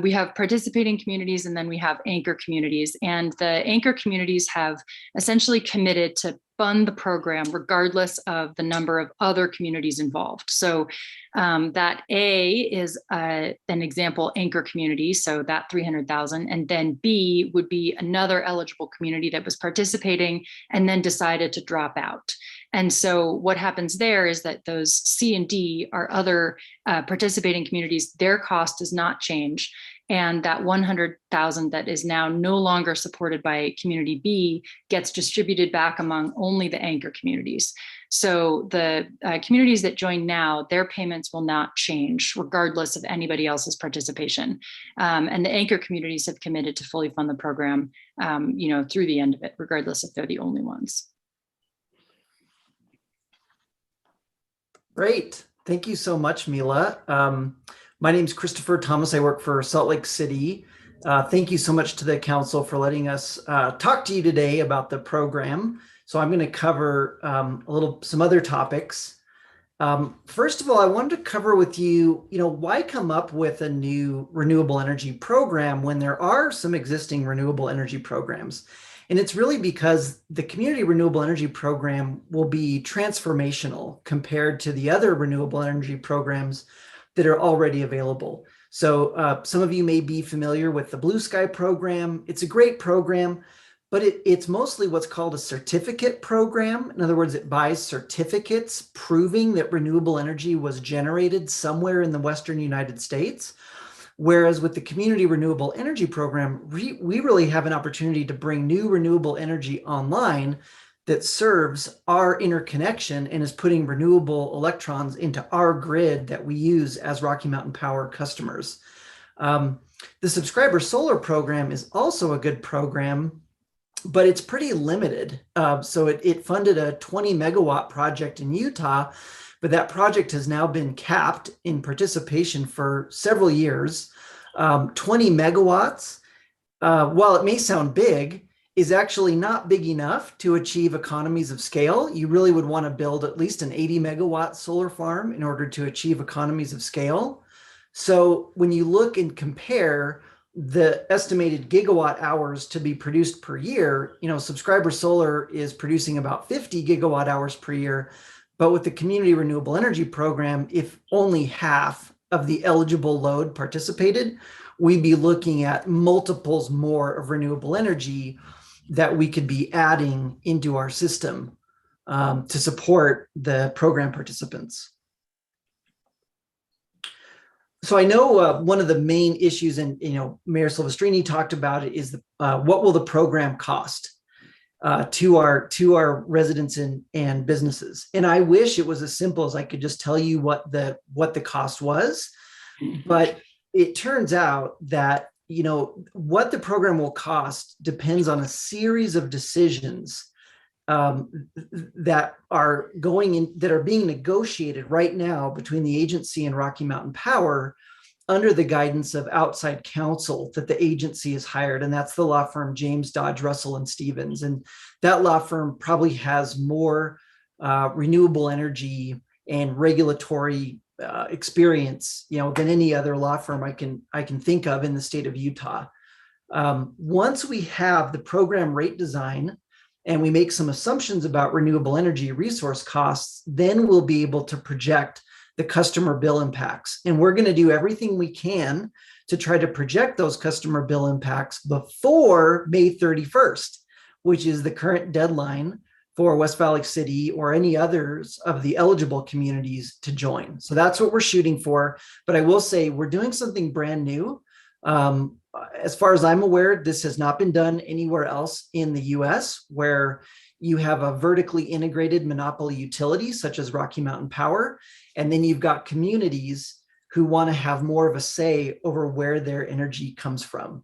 we have participating communities and then we have anchor communities, and the anchor communities have essentially committed to fund the program regardless of the number of other communities involved. So that A is an example anchor community, so that 300,000, and then B would be another eligible community that was participating and then decided to drop out. And so what happens there is that those C and D are other participating communities, their cost does not change. And that 100,000 that is now no longer supported by community B gets distributed back among only the anchor communities. So the communities that join now, their payments will not change regardless of anybody else's participation. And the anchor communities have committed to fully fund the program, you know, through the end of it, regardless if they're the only ones. Great. Thank you so much, Mila. My name is Christopher Thomas. I work for Salt Lake City. Thank you so much to the council for letting us talk to you today about the program. So I'm going to cover some other topics. First of all, I wanted to cover with you, why come up with a new renewable energy program when there are some existing renewable energy programs? And it's really because the community renewable energy program will be transformational compared to the other renewable energy programs that are already available. So some of you may be familiar with the Blue Sky program. It's a great program, but it's mostly what's called a certificate program. In other words, it buys certificates proving that renewable energy was generated somewhere in the Western United States. Whereas with the community renewable energy program, we really have an opportunity to bring new renewable energy online that serves our interconnection and is putting renewable electrons into our grid that we use as Rocky Mountain Power customers. The subscriber solar program is also a good program, but it's pretty limited. So it funded a 20 megawatt project in Utah, but that project has now been capped in participation for several years. 20 megawatts, while it may sound big, is actually not big enough to achieve economies of scale. You really would want to build at least an 80 megawatt solar farm in order to achieve economies of scale. So when you look and compare the estimated gigawatt hours to be produced per year, subscriber solar is producing about 50 gigawatt hours per year. But with the community renewable energy program, if only half of the eligible load participated, we'd be looking at multiples more of renewable energy that we could be adding into our system to support the program participants. So I know one of the main issues, and Mayor Silvestrini talked about it, is what will the program cost to our residents and businesses. And I wish it was as simple as I could just tell you what the cost was, but it turns out that what the program will cost depends on a series of decisions that are being negotiated right now between the agency and Rocky Mountain Power under the guidance of outside counsel that the agency has hired. And that's the law firm James Dodge Russell and Stevens. And that law firm probably has more renewable energy and regulatory experience, than any other law firm I can think of in the state of Utah. Once we have the program rate design and we make some assumptions about renewable energy resource costs, then we'll be able to project the customer bill impacts. And we're going to do everything we can to try to project those customer bill impacts before May 31st, which is the current deadline for West Valley City or any others of the eligible communities to join. So that's what we're shooting for. But I will say we're doing something brand new. As far as I'm aware, this has not been done anywhere else in the US, where you have a vertically integrated monopoly utility such as Rocky Mountain Power. And then you've got communities who want to have more of a say over where their energy comes from.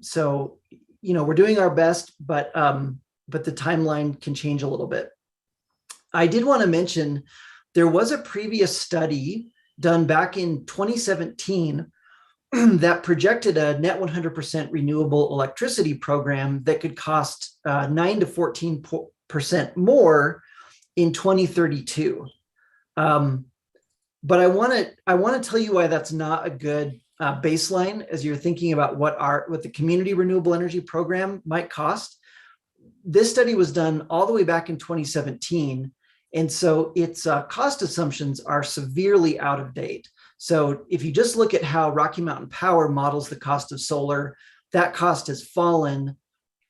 So, we're doing our best, but the timeline can change a little bit. I did want to mention there was a previous study done back in 2017 that projected a net 100% renewable electricity program that could cost 9 to 14% more in 2032. But I want to tell you why that's not a good baseline as you're thinking about what the community renewable energy program might cost. This study was done all the way back in 2017. And so its cost assumptions are severely out of date. So if you just look at how Rocky Mountain Power models the cost of solar, that cost has fallen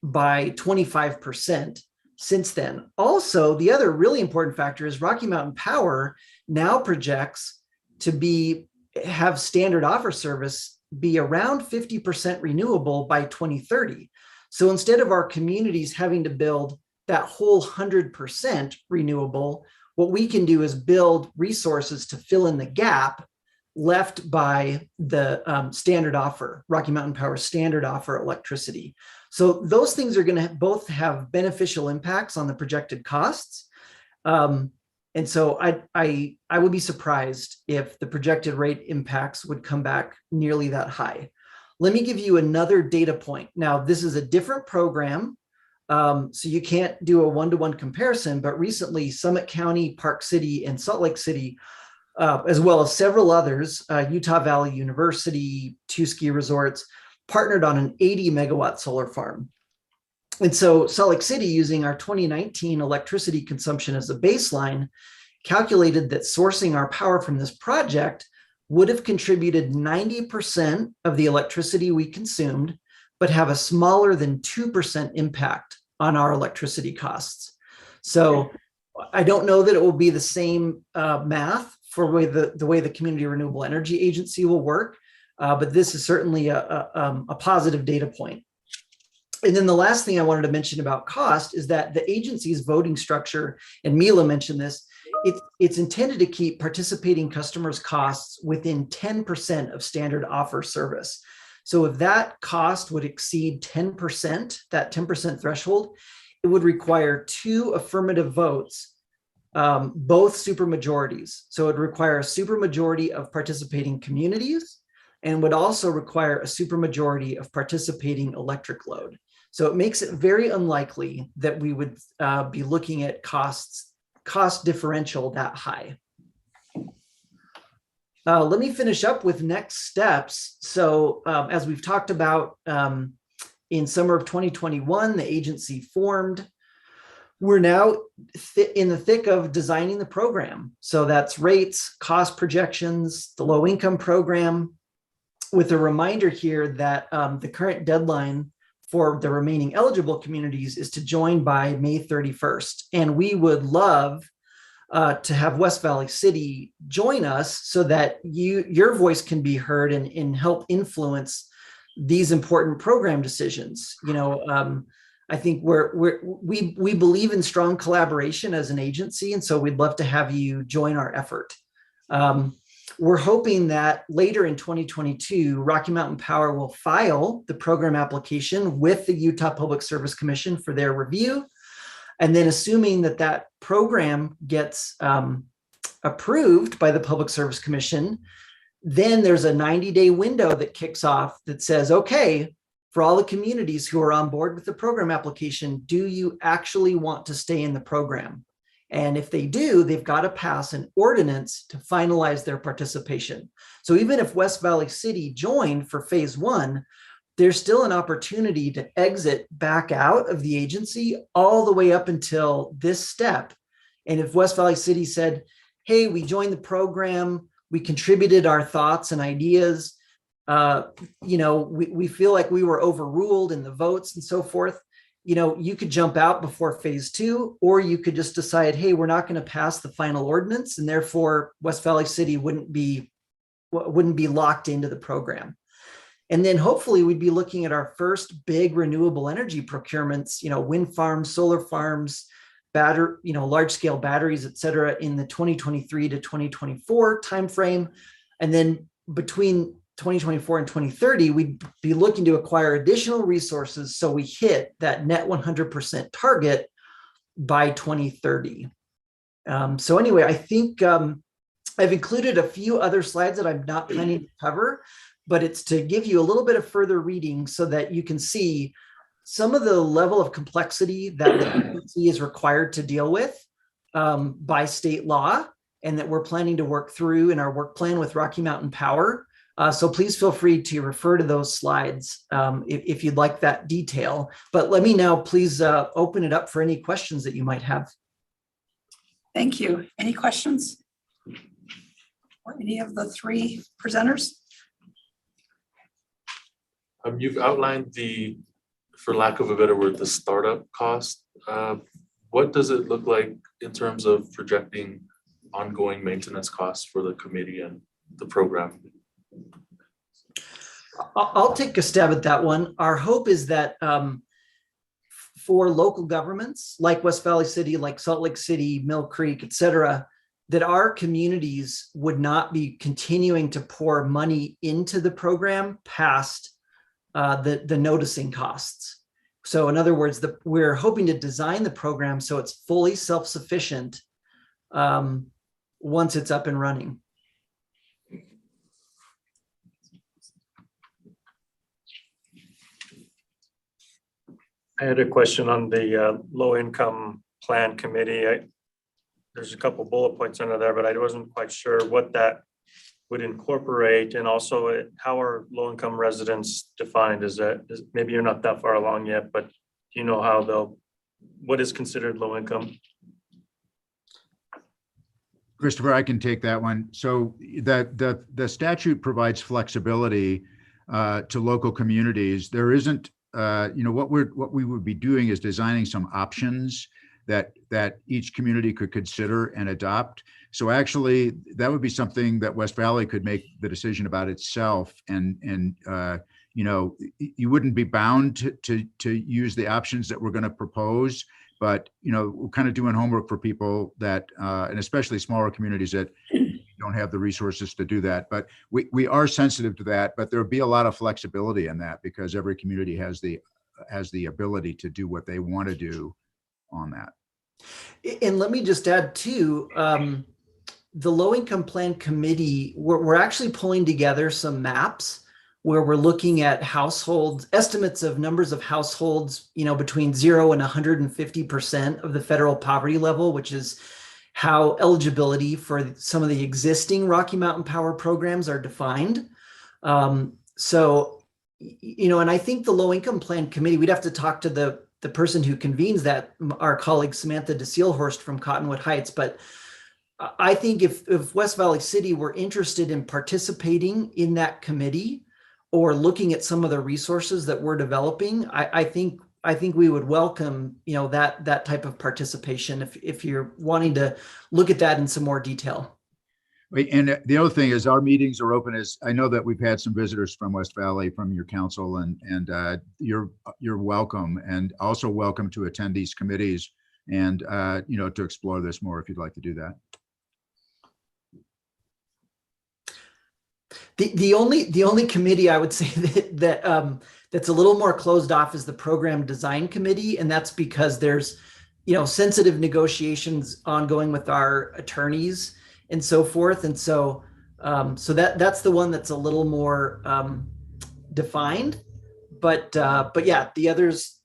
by 25% since then. Also, the other really important factor is Rocky Mountain Power now projects to have standard offer service be around 50% renewable by 2030. So instead of our communities having to build that whole 100% renewable, what we can do is build resources to fill in the gap left by the standard offer, Rocky Mountain Power standard offer electricity. So those things are going to both have beneficial impacts on the projected costs. And so I would be surprised if the projected rate impacts would come back nearly that high. Let me give you another data point. Now, this is a different program. So you can't do a one-to-one comparison, but recently Summit County, Park City, and Salt Lake City, as well as several others, Utah Valley University, two ski resorts, partnered on an 80 megawatt solar farm. And so Salt Lake City, using our 2019 electricity consumption as a baseline, calculated that sourcing our power from this project would have contributed 90% of the electricity we consumed, but have a smaller than 2% impact on our electricity costs. So I don't know that it will be the same math for the way the Community Renewable Energy Agency will work, but this is certainly a positive data point. And then the last thing I wanted to mention about cost is that the agency's voting structure, and Mila mentioned this, it's intended to keep participating customers' costs within 10% of standard offer service. So if that cost would exceed 10%, that 10% threshold, it would require 2 affirmative votes, both supermajorities. So it would require a supermajority of participating communities and would also require a supermajority of participating electric load. So it makes it very unlikely that we would be looking at cost differential that high. Let me finish up with next steps. So as we've talked about, in summer of 2021, the agency formed. We're now in the thick of designing the program. So that's rates, cost projections, the low income program, with a reminder here that the current deadline for the remaining eligible communities is to join by May 31st. And we would love to have West Valley City join us so that your voice can be heard and help influence these important program decisions. You know, I think we believe in strong collaboration as an agency, and so we'd love to have you join our effort. We're hoping that later in 2022, Rocky Mountain Power will file the program application with the Utah Public Service Commission for their review. And then assuming that that program gets approved by the Public Service Commission, then there's a 90-day window that kicks off that says, okay, for all the communities who are on board with the program application, do you actually want to stay in the program? And if they do, they've got to pass an ordinance to finalize their participation. So even if West Valley City joined for phase 1, there's still an opportunity to exit back out of the agency all the way up until this step. And if West Valley City said, hey, we joined the program, we contributed our thoughts and ideas, you know, we feel like we were overruled in the votes and so forth, you know, you could jump out before phase 2, or you could just decide, hey, we're not going to pass the final ordinance, and therefore West Valley City wouldn't be locked into the program. And then hopefully we'd be looking at our first big renewable energy procurements, you know, wind farms, solar farms, large scale batteries, et cetera, in the 2023 to 2024 timeframe. And then between 2024 and 2030, we'd be looking to acquire additional resources so we hit that net 100% target by 2030. So anyway, I think I've included a few other slides that I'm not planning to cover, but it's to give you a little bit of further reading so that you can see some of the level of complexity that the agency is required to deal with by state law, and that we're planning to work through in our work plan with Rocky Mountain Power. So please feel free to refer to those slides if you'd like that detail. But let me now please open it up for any questions that you might have. Thank you. Any questions? Or any of the 3 presenters? You've outlined the, for lack of a better word, the startup cost. What does it look like in terms of projecting ongoing maintenance costs for the committee and the program? I'll take a stab at that one. Our hope is that for local governments like West Valley City, like Salt Lake City, Mill Creek, et cetera, that our communities would not be continuing to pour money into the program past the noticing costs. So in other words, we're hoping to design the program so it's fully self-sufficient once it's up and running. I had a question on the low income plan committee. There's a couple bullet points under there, but I wasn't quite sure what that would incorporate, and also how are low income residents defined? Maybe you're not that far along yet, but do you know what is considered low income? Christopher, I can take that one. So the statute provides flexibility to local communities. There isn't, what we would be doing is designing some options that each community could consider and adopt. So actually, that would be something that West Valley could make the decision about itself, and you wouldn't be bound to use the options that we're going to propose. But, we're kind of doing homework for people that, and especially smaller communities that don't have the resources to do that. But we are sensitive to that, but there'll be a lot of flexibility in that because every community has the ability to do what they want to do on that. And let me just add too, the low income plan committee, we're actually pulling together some maps where we're looking at estimates of numbers of households, between 0 and 150% of the federal poverty level, which is how eligibility for some of the existing Rocky Mountain Power programs are defined. So, and I think the low income plan committee, we'd have to talk to the person who convenes that, our colleague Samantha DeSeelhorst from Cottonwood Heights. But I think if West Valley City were interested in participating in that committee or looking at some of the resources that we're developing, I think we would welcome, that type of participation if you're wanting to look at that in some more detail. And the other thing is our meetings are open. I know that we've had some visitors from West Valley, from your council, and you're welcome, and also welcome to attend these committees and, to explore this more if you'd like to do that. The only committee I would say that's a little more closed off is the program design committee, and that's because there's sensitive negotiations ongoing with our attorneys and so forth, and so that's the one that's a little more defined. But yeah, the others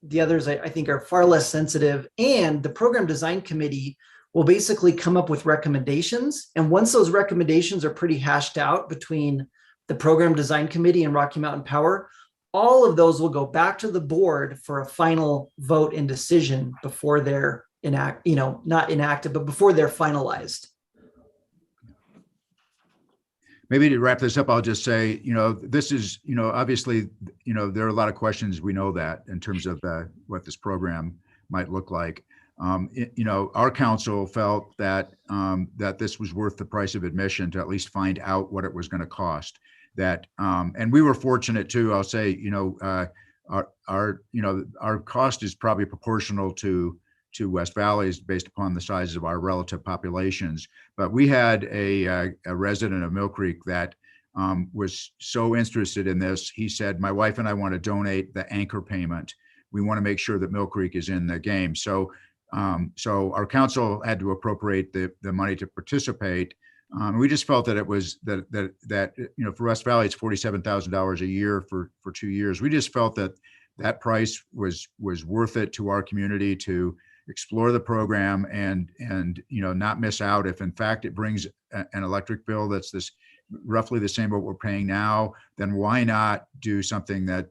I think are far less sensitive, and the program design committee will basically come up with recommendations, and once those recommendations are pretty hashed out between the program design committee and Rocky Mountain Power, all of those will go back to the board for a final vote and decision before they're not enacted, but before they're finalized. Maybe to wrap this up, I'll just say, this is, obviously, there are a lot of questions. We know that in terms of what this program might look like. Our council felt that this was worth the price of admission to at least find out what it was going to cost. And we were fortunate too. I'll say, our cost is probably proportional to West Valley's based upon the size of our relative populations. But we had a resident of Mill Creek that was so interested in this. He said, "My wife and I want to donate the anchor payment. We want to make sure that Mill Creek is in the game." So our council had to appropriate the money to participate. We just felt that it was that for West Valley, it's $47,000 a year for 2 years. We just felt that price was worth it to our community to explore the program and not miss out. If in fact it brings an electric bill that's roughly the same what we're paying now, then why not do something that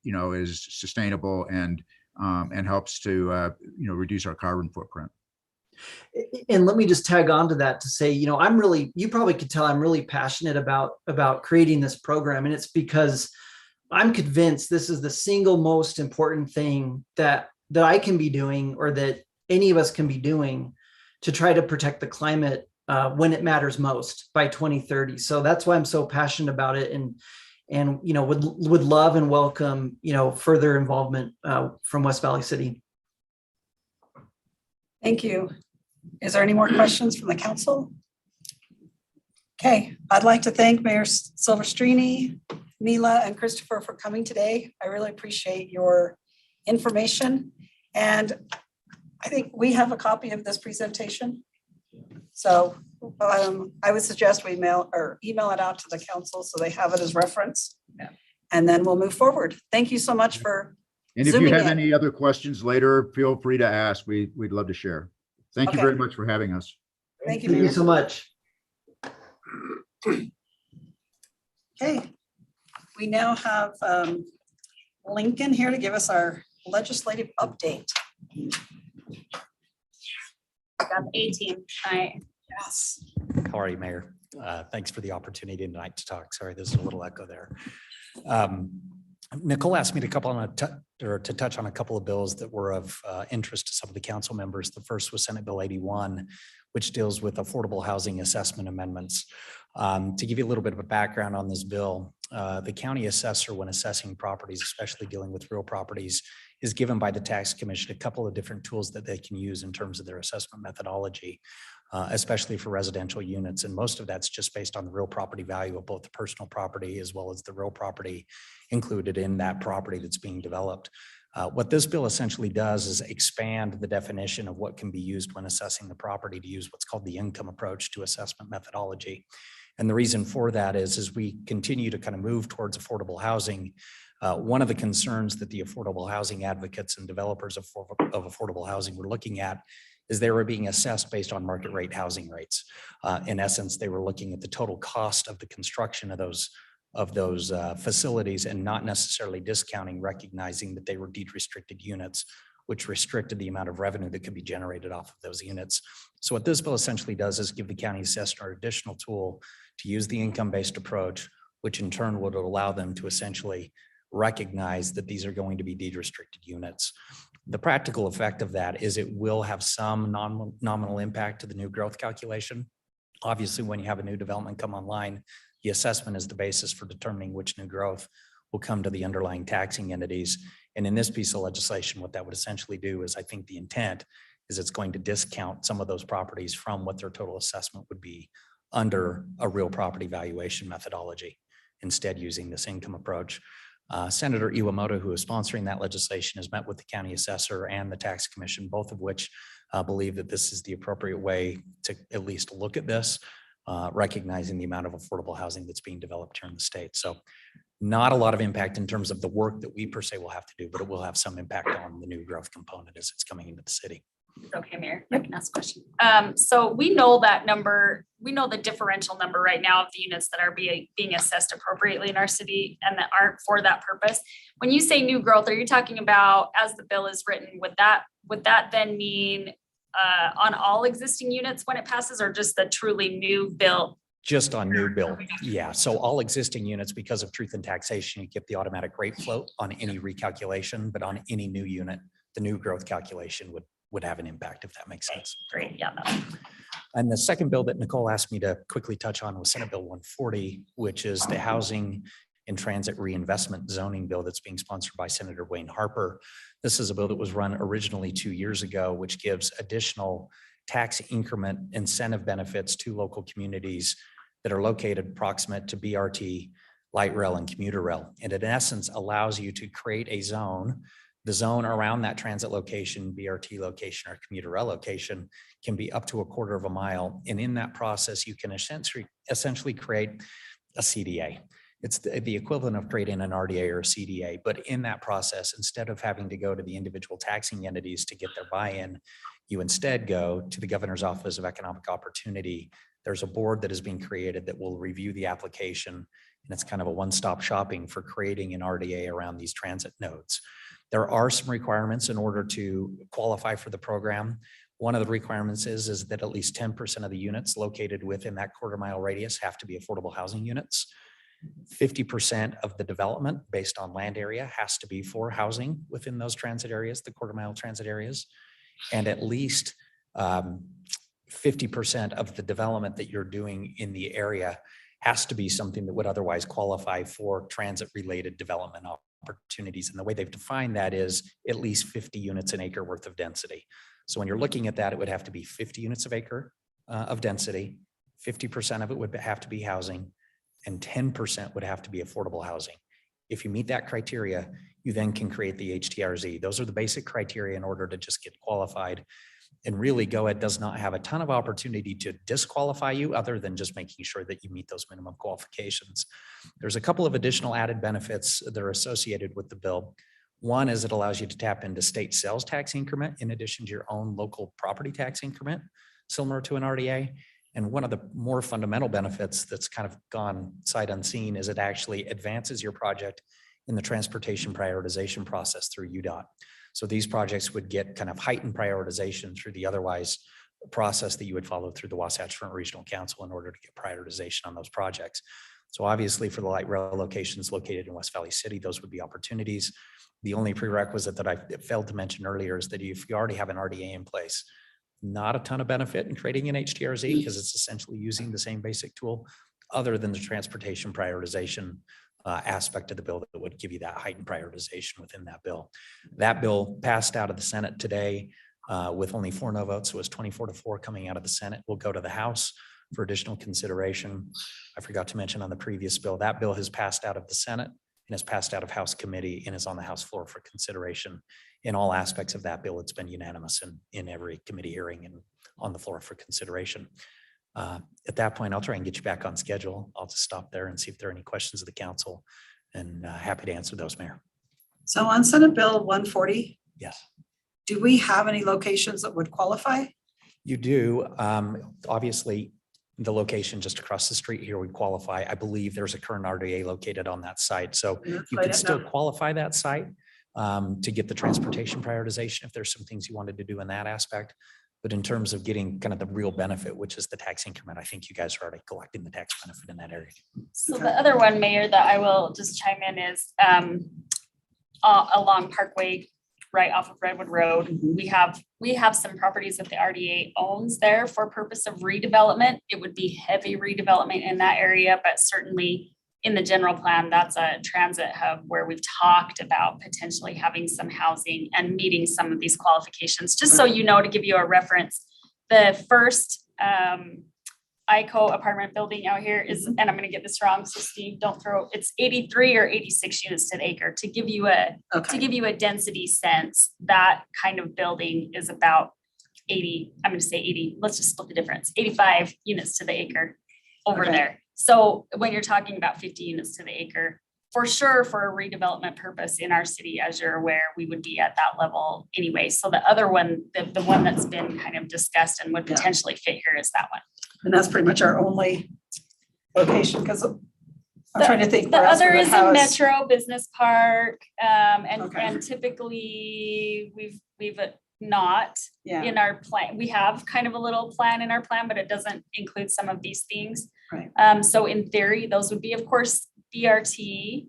is sustainable and helps to reduce our carbon footprint. And let me just tag on to that to say, you probably could tell I'm really passionate about creating this program. And it's because I'm convinced this is the single most important thing that I can be doing, or that any of us can be doing, to try to protect the climate when it matters most by 2030. So that's why I'm so passionate about it, and would love and welcome further involvement from West Valley City. Thank you. Is there any more questions from the council? Okay, I'd like to thank Mayor Silvestrini, Mila, and Christopher for coming today. I really appreciate your information. And I think we have a copy of this presentation. So I would suggest we email it out to the council so they have it as reference. Yeah. And then we'll move forward. Thank you so much for And if you Zooming have in. any other questions later, feel free to ask. We'd love to share. Thank you Okay. very much for having us. Thank you, Thank you Mayor. so much. Okay. We now have Lincoln here to give us our legislative update. Got the A team tonight. Yes. How are you, Mayor? Thanks for the opportunity tonight to talk. Sorry, there's a little echo there. Nicole asked me to touch on a couple of bills that were of interest to some of the council members. The first was Senate Bill 81, which deals with affordable housing assessment amendments. To give you a little bit of a background on this bill, the county assessor, when assessing properties, especially dealing with real properties, is given by the tax commission a couple of different tools that they can use in terms of their assessment methodology, especially for residential units. And most of that's just based on the real property value of both the personal property as well as the real property included in that property that's being developed. What this bill essentially does is expand the definition of what can be used when assessing the property to use what's called the income approach to assessment methodology. And the reason for that is as we continue to kind of move towards affordable housing, one of the concerns that the affordable housing advocates and developers of affordable housing were looking at is they were being assessed based on market rate housing rates. In essence, they were looking at the total cost of the construction of those facilities and not necessarily discounting, recognizing that they were deed restricted units, which restricted the amount of revenue that could be generated off of those units. So what this bill essentially does is give the county assessor an additional tool to use the income-based approach, which in turn would allow them to essentially recognize that these are going to be deed restricted units. The practical effect of that is it will have some nominal impact to the new growth calculation. Obviously, when you have a new development come online, the assessment is the basis for determining which new growth will come to the underlying taxing entities. And in this piece of legislation, what that would essentially do is I think the intent is it's going to discount some of those properties from what their total assessment would be under a real property valuation methodology, instead using this income approach. Senator Iwamoto, who is sponsoring that legislation, has met with the county assessor and the tax commission, both of which believe that this is the appropriate way to at least look at this, recognizing the amount of affordable housing that's being developed here in the state. So not a lot of impact in terms of the work that we per se will have to do, but it will have some impact on the new growth component as it's coming into the city. Okay, Mayor, I can ask a question. So we know that number, we know the differential number right now of the units that are being assessed appropriately in our city and that aren't for that purpose. When you say new growth, are you talking about as the bill is written, would that then mean on all existing units when it passes or just the truly new bill? Just on new bill. Yeah. So all existing units, because of truth in taxation, you get the automatic rate float on any recalculation, but on any new unit, the new growth calculation would have an impact, if that makes sense. Great, yeah. And the second bill that Nicole asked me to quickly touch on was Senate Bill 140, which is the Housing and Transit Reinvestment Zoning Bill that's being sponsored by Senator Wayne Harper. This is a bill that was run originally 2 years ago, which gives additional tax increment incentive benefits to local communities that are located proximate to BRT, light rail, and commuter rail. And in essence, allows you to create a zone. The zone around that transit location, BRT location, or commuter rail location can be up to a quarter of a mile. And in that process, you can essentially create a CDA. It's the equivalent of creating an RDA or a CDA. But in that process, instead of having to go to the individual taxing entities to get their buy-in, you instead go to the Governor's Office of Economic Opportunity. There's a board that has been created that will review the application. And it's kind of a one-stop shopping for creating an RDA around these transit nodes. There are some requirements in order to qualify for the program. One of the requirements is that at least 10% of the units located within that quarter-mile radius have to be affordable housing units. 50% of the development based on land area has to be for housing within those transit areas, the quarter-mile transit areas. And at least 50% of the development that you're doing in the area has to be something that would otherwise qualify for transit-related development opportunities. And the way they've defined that is at least 50 units an acre worth of density. So when you're looking at that, it would have to be 50 units of acre of density, 50% of it would have to be housing, and 10% would have to be affordable housing. If you meet that criteria, you then can create the HTRZ. Those are the basic criteria in order to just get qualified. And really, GOED does not have a ton of opportunity to disqualify you other than just making sure that you meet those minimum qualifications. There's a couple of additional added benefits that are associated with the bill. One is it allows you to tap into state sales tax increment in addition to your own local property tax increment, similar to an RDA. And one of the more fundamental benefits that's kind of gone sight unseen is it actually advances your project in the transportation prioritization process through UDOT. So these projects would get kind of heightened prioritization through the otherwise process that you would follow through the Wasatch Front Regional Council in order to get prioritization on those projects. So obviously for the light rail locations located in West Valley City, those would be opportunities. The only prerequisite that I failed to mention earlier is that if you already have an RDA in place, not a ton of benefit in creating an HTRZ because it's essentially using the same basic tool other than the transportation prioritization aspect of the bill that would give you that heightened prioritization within that bill. That bill passed out of the Senate today with only 4 no votes. So it was 24-4 coming out of the Senate. Will go to the House for additional consideration. I forgot to mention on the previous bill, that bill has passed out of the Senate and has passed out of House committee and is on the House floor for consideration. In all aspects of that bill, it's been unanimous in every committee hearing and on the floor for consideration. At that point, I'll try and get you back on schedule. I'll just stop there and see if there are any questions of the council, and happy to answer those, Mayor. So on Senate Bill 140, Yes, do we have any locations that would qualify? you do. Obviously, the location just across the street here would qualify. I believe there's a current RDA located on that site. So That's you what I could didn't still know. qualify that site to get the transportation prioritization if there's some things you wanted to do in that aspect. But in terms of getting kind of the real benefit, which is the tax increment, I think you guys are already collecting the tax benefit in that area. So the other one, Mayor, that I will just chime in is along Parkway, right off of Redwood Road. We have some properties that the RDA owns there for purpose of redevelopment. It would be heavy redevelopment in that area, but certainly in the general plan, that's a transit hub where we've talked about potentially having some housing and meeting some of these qualifications. Just so you know, to give you a reference, the first ICO apartment building out here is, and I'm gonna get this wrong, so Steve, don't throw, it's 83 or 86 units to the acre. To give you a density sense, that kind of building is about 80, I'm gonna say 80, let's just split the difference, 85 units to the acre over there. So when you're talking about 50 units to the acre, for sure, for a redevelopment purpose in our city, as you're aware, we would be at that level anyway. So the other one, the one that's been kind of discussed and would potentially fit here is that one. And that's pretty much our only location, because I'm trying to think. The where else we other would is a house- Metro Business Park, and Okay. typically we've not Yeah, in our plan. We have kind of a little plan in our plan, but it doesn't include some of these things. right. So in theory, those would be, of course, BRT.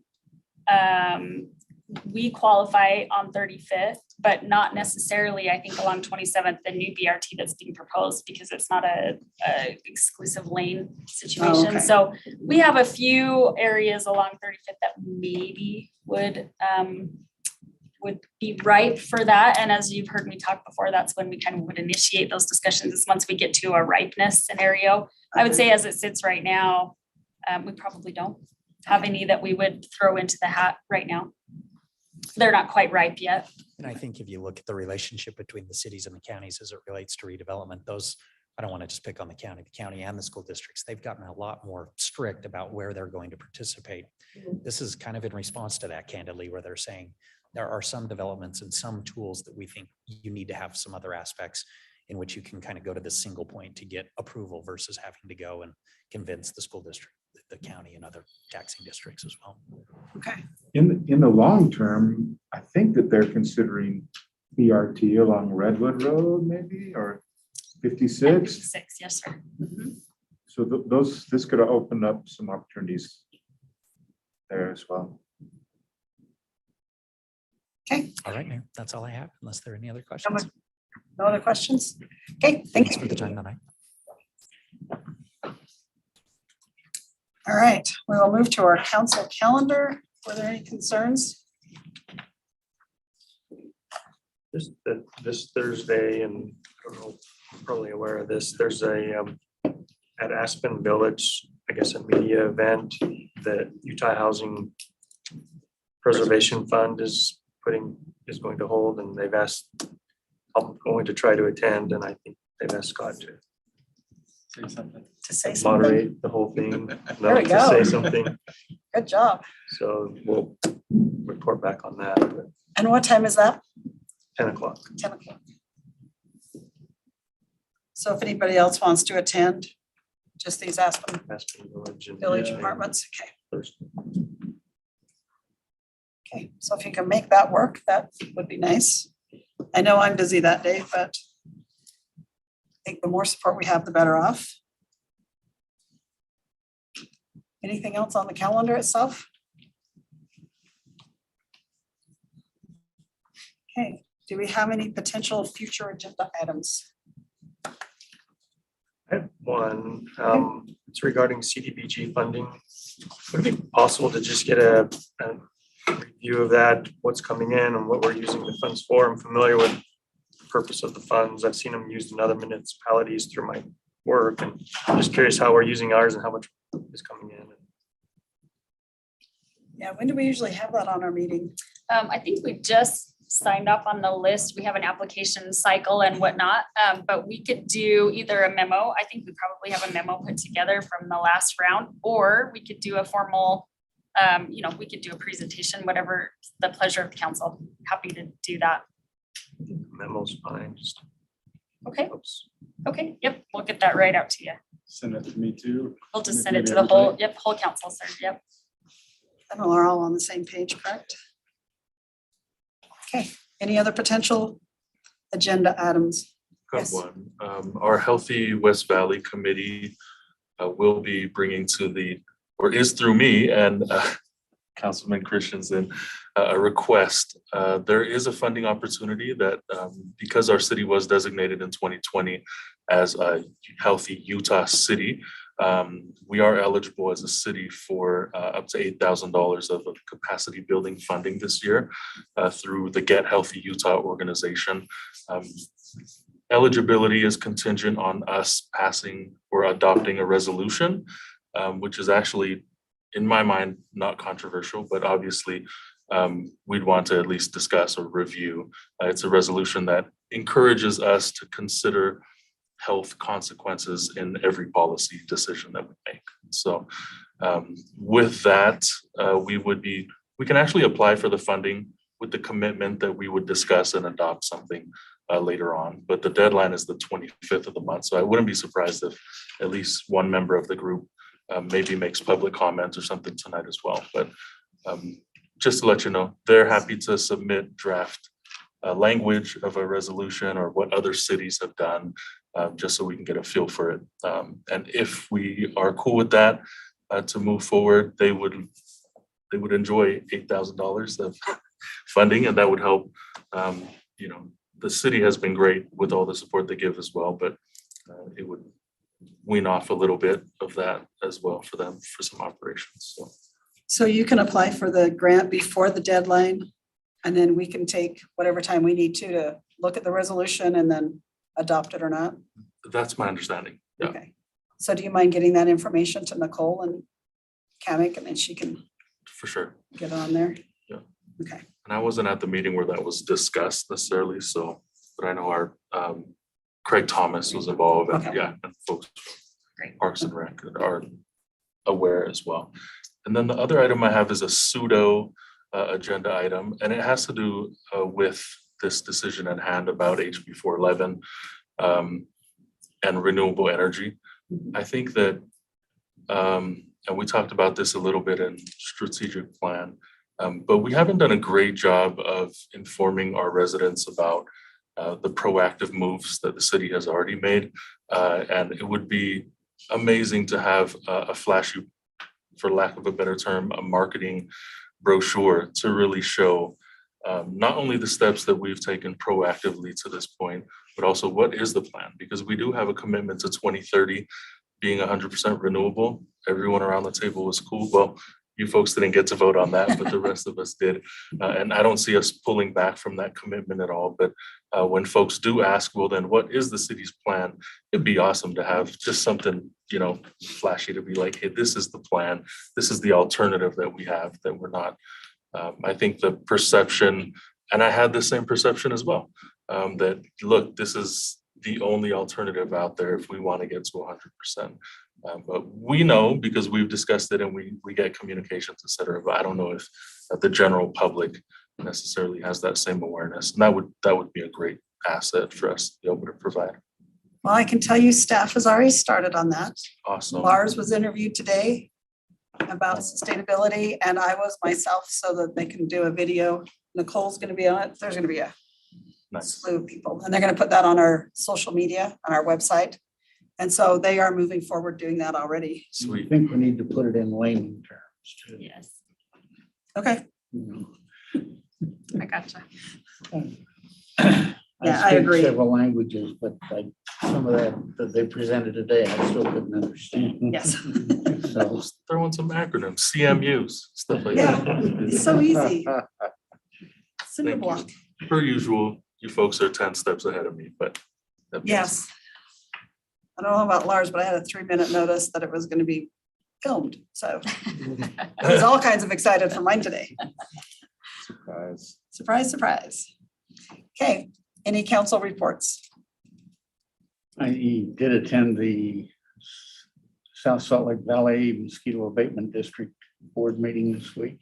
We qualify on 35th, but not necessarily, I think, along 27th, the new BRT that's being proposed, because it's not a exclusive lane situation. okay. So we have a few areas along 35th that maybe would be ripe for that. And as you've heard me talk before, that's when we kind of would initiate those discussions, is once we get to a ripeness scenario. I would say as it sits right now, we probably don't have any that we would throw into the hat right now. They're not quite ripe yet. And I think if you look at the relationship between the cities and the counties as it relates to redevelopment, those, I don't want to just pick on the county and the school districts, they've gotten a lot more strict about where they're going to participate. This is kind of in response to that, candidly, where they're saying there are some developments and some tools that we think you need to have some other aspects in which you can kind of go to the single point to get approval versus having to go and convince the school district, the county, and other taxing districts as well. Okay. In the long term, I think that they're considering BRT along Redwood Road maybe, or 56. 56, yes, sir. So this could have opened up some opportunities there as well. Okay, All right, Mayor, that's all I have, unless there are any other questions. no other questions? Okay, thank Thanks you. for the time tonight. All right, we will move to our council calendar. Were there any concerns? This Thursday, and I don't know, you're probably aware of this, there's a, at Aspen Village, I guess, a media event that Utah Housing Preservation Fund is going to hold, and they've asked, I'm going to try to attend, and I think they've asked Scott to Say something. To say something? moderate the whole thing. There we to go. Say something. Good job. So we'll report back on that at And what time is that? 10 o'clock. 10 o'clock. So if anybody else wants to attend, just these Aspen Aspen Village and- Village apartments, okay. Okay, so if you can make that work, that would be nice. I know I'm busy that day, but I think the more support we have, the better off. Anything else on the calendar itself? Okay, do we have any potential future agenda items? I have one, it's regarding CDBG funding. Would it be possible to just get a review of that, what's coming in and what we're using the funds for? I'm familiar with the purpose of the funds. I've seen them used in other municipalities through my work, and I'm just curious how we're using ours and how much is coming in. Yeah, when do we usually have that on our meeting? I think we just signed up on the list. We have an application cycle and whatnot, but we could do either a memo. I think we probably have a memo put together from the last round, or we could do a formal, we could do a presentation, whatever the pleasure of the council. Happy to do that. Memo's fine, just. Okay, Oops. okay, yep, we'll get that right out to you. Send it to me too. We'll just Maybe send it to the whole, everybody. whole council, sir, yep. And we're all on the same page, correct? Okay, any other potential agenda items? Got Yes. one. Our Healthy West Valley Committee will be bringing to or is through me and Councilman Christensen, a request. There is a funding opportunity that because our city was designated in 2020 as a healthy Utah city, we are eligible as a city for up to $8,000 of capacity building funding this year through the Get Healthy Utah organization. Eligibility is contingent on us passing or adopting a resolution, which is actually, in my mind, not controversial, but obviously we'd want to at least discuss or review. It's a resolution that encourages us to consider health consequences in every policy decision that we make. So with that, we can actually apply for the funding with the commitment that we would discuss and adopt something later on. But the deadline is the 25th of the month. So I wouldn't be surprised if at least one member of the group maybe makes public comments or something tonight as well. But just to let you know, they're happy to submit draft language of a resolution or what other cities have done, just so we can get a feel for it. And if we are cool with that, to move forward, they would enjoy $8,000 of funding, and that would help. The city has been great with all the support they give as well, but it would wean off a little bit of that as well for them for some operations. So you can apply for the grant before the deadline, and then we can take whatever time we need to look at the resolution and then adopt it or not? That's my understanding. Yeah. Okay. So do you mind getting that information to Nicole and Kamek, and then she can For sure. get on there? Yeah. Okay. And I wasn't at the meeting where that was discussed necessarily, but I know our Craig Thomas was involved and Okay. yeah, and folks from Great. Parks and Rec are aware as well. And then the other item I have is a pseudo agenda item, and it has to do with this decision at hand about HB 411 and renewable energy. I think that, and we talked about this a little bit in strategic plan, but we haven't done a great job of informing our residents about the proactive moves that the city has already made. And it would be amazing to have a flashy, for lack of a better term, a marketing brochure to really show not only the steps that we've taken proactively to this point, but also what is the plan? Because we do have a commitment to 2030 being 100% renewable. Everyone around the table was cool. Well, you folks didn't get to vote on that, but the rest of us did. And I don't see us pulling back from that commitment at all. But when folks do ask, well, then what is the city's plan? It'd be awesome to have just something, flashy to be like, hey, this is the plan. This is the alternative that we have that we're not. I think the perception, and I had the same perception as well, that look, this is the only alternative out there if we want to get to 100%. But we know because we've discussed it and we get communications, et cetera, but I don't know if the general public necessarily has that same awareness. And that would be a great asset for us to be able to provide. Well, I can tell you staff has already started on that. Awesome. Lars was interviewed today about sustainability, and I was myself, so that they can do a video. Nicole's gonna be on it. There's gonna be a Nice. slew of people, and they're gonna put that on our social media, on our website. And so they are moving forward doing that already. I Sweet. think we need to put it in layman terms too. Yes, Okay, You I gotcha. know. Yeah, I speak agree. Several languages, but like some of that they presented today, I still couldn't understand. yes. So, Just throw in some acronyms, CMUs, stuff like Yeah, that. it's so easy. Cinder Thank you. block. Per usual, you folks are 10 steps ahead of me, but. that makes- Yes. I don't know about Lars, but I had a 3-minute notice that it was gonna be filmed, so I was all kinds of excited for mine today. Surprise. Surprise, surprise. Okay, any council reports? I did attend the South Salt Lake Valley Mosquito Abatement District Board meeting this week.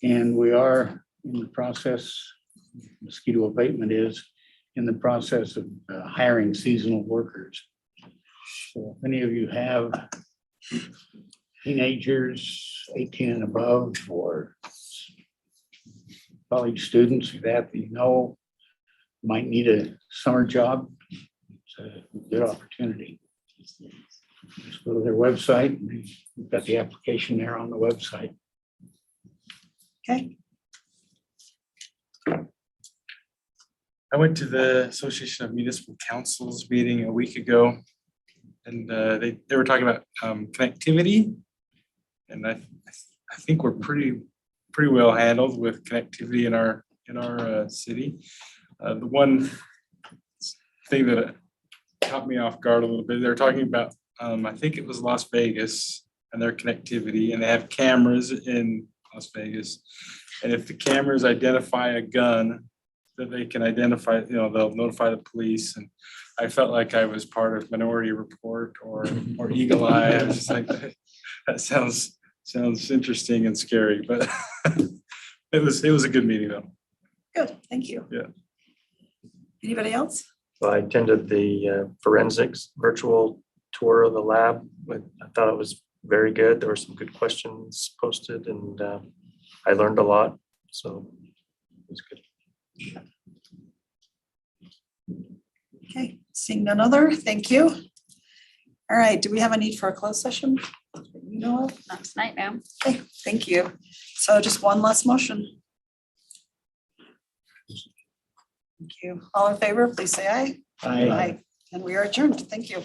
And we are in the process, mosquito abatement is in the process of hiring seasonal workers. So if any of you have teenagers 18 and above, or college students that you know might need a summer job, it's a good opportunity. Just go to their website, and we've got the application there on the website. Okay, I went to the Association of Municipal Councils meeting a week ago. And they were talking about connectivity. And I think we're pretty well handled with connectivity in our city. The one thing that caught me off guard a little bit, they're talking about, I think it was Las Vegas and their connectivity, and they have cameras in Las Vegas. And if the cameras identify a gun, that they can identify, they'll notify the police. And I felt like I was part of Minority Report or Eagle Eye. I was just like, that sounds interesting and scary, but it was a good meeting though. good, thank you. Yeah. Anybody else? So I attended the forensics virtual tour of the lab. I thought it was very good. There were some good questions posted, and I learned a lot. So it was good. Okay, seeing none other, thank you. All right, do we have a need for a closed session? You know of? Not tonight, ma'am. Okay, thank you. So just one last motion. Thank you. All in favor, please say aye. I And we are adjourned. Thank you.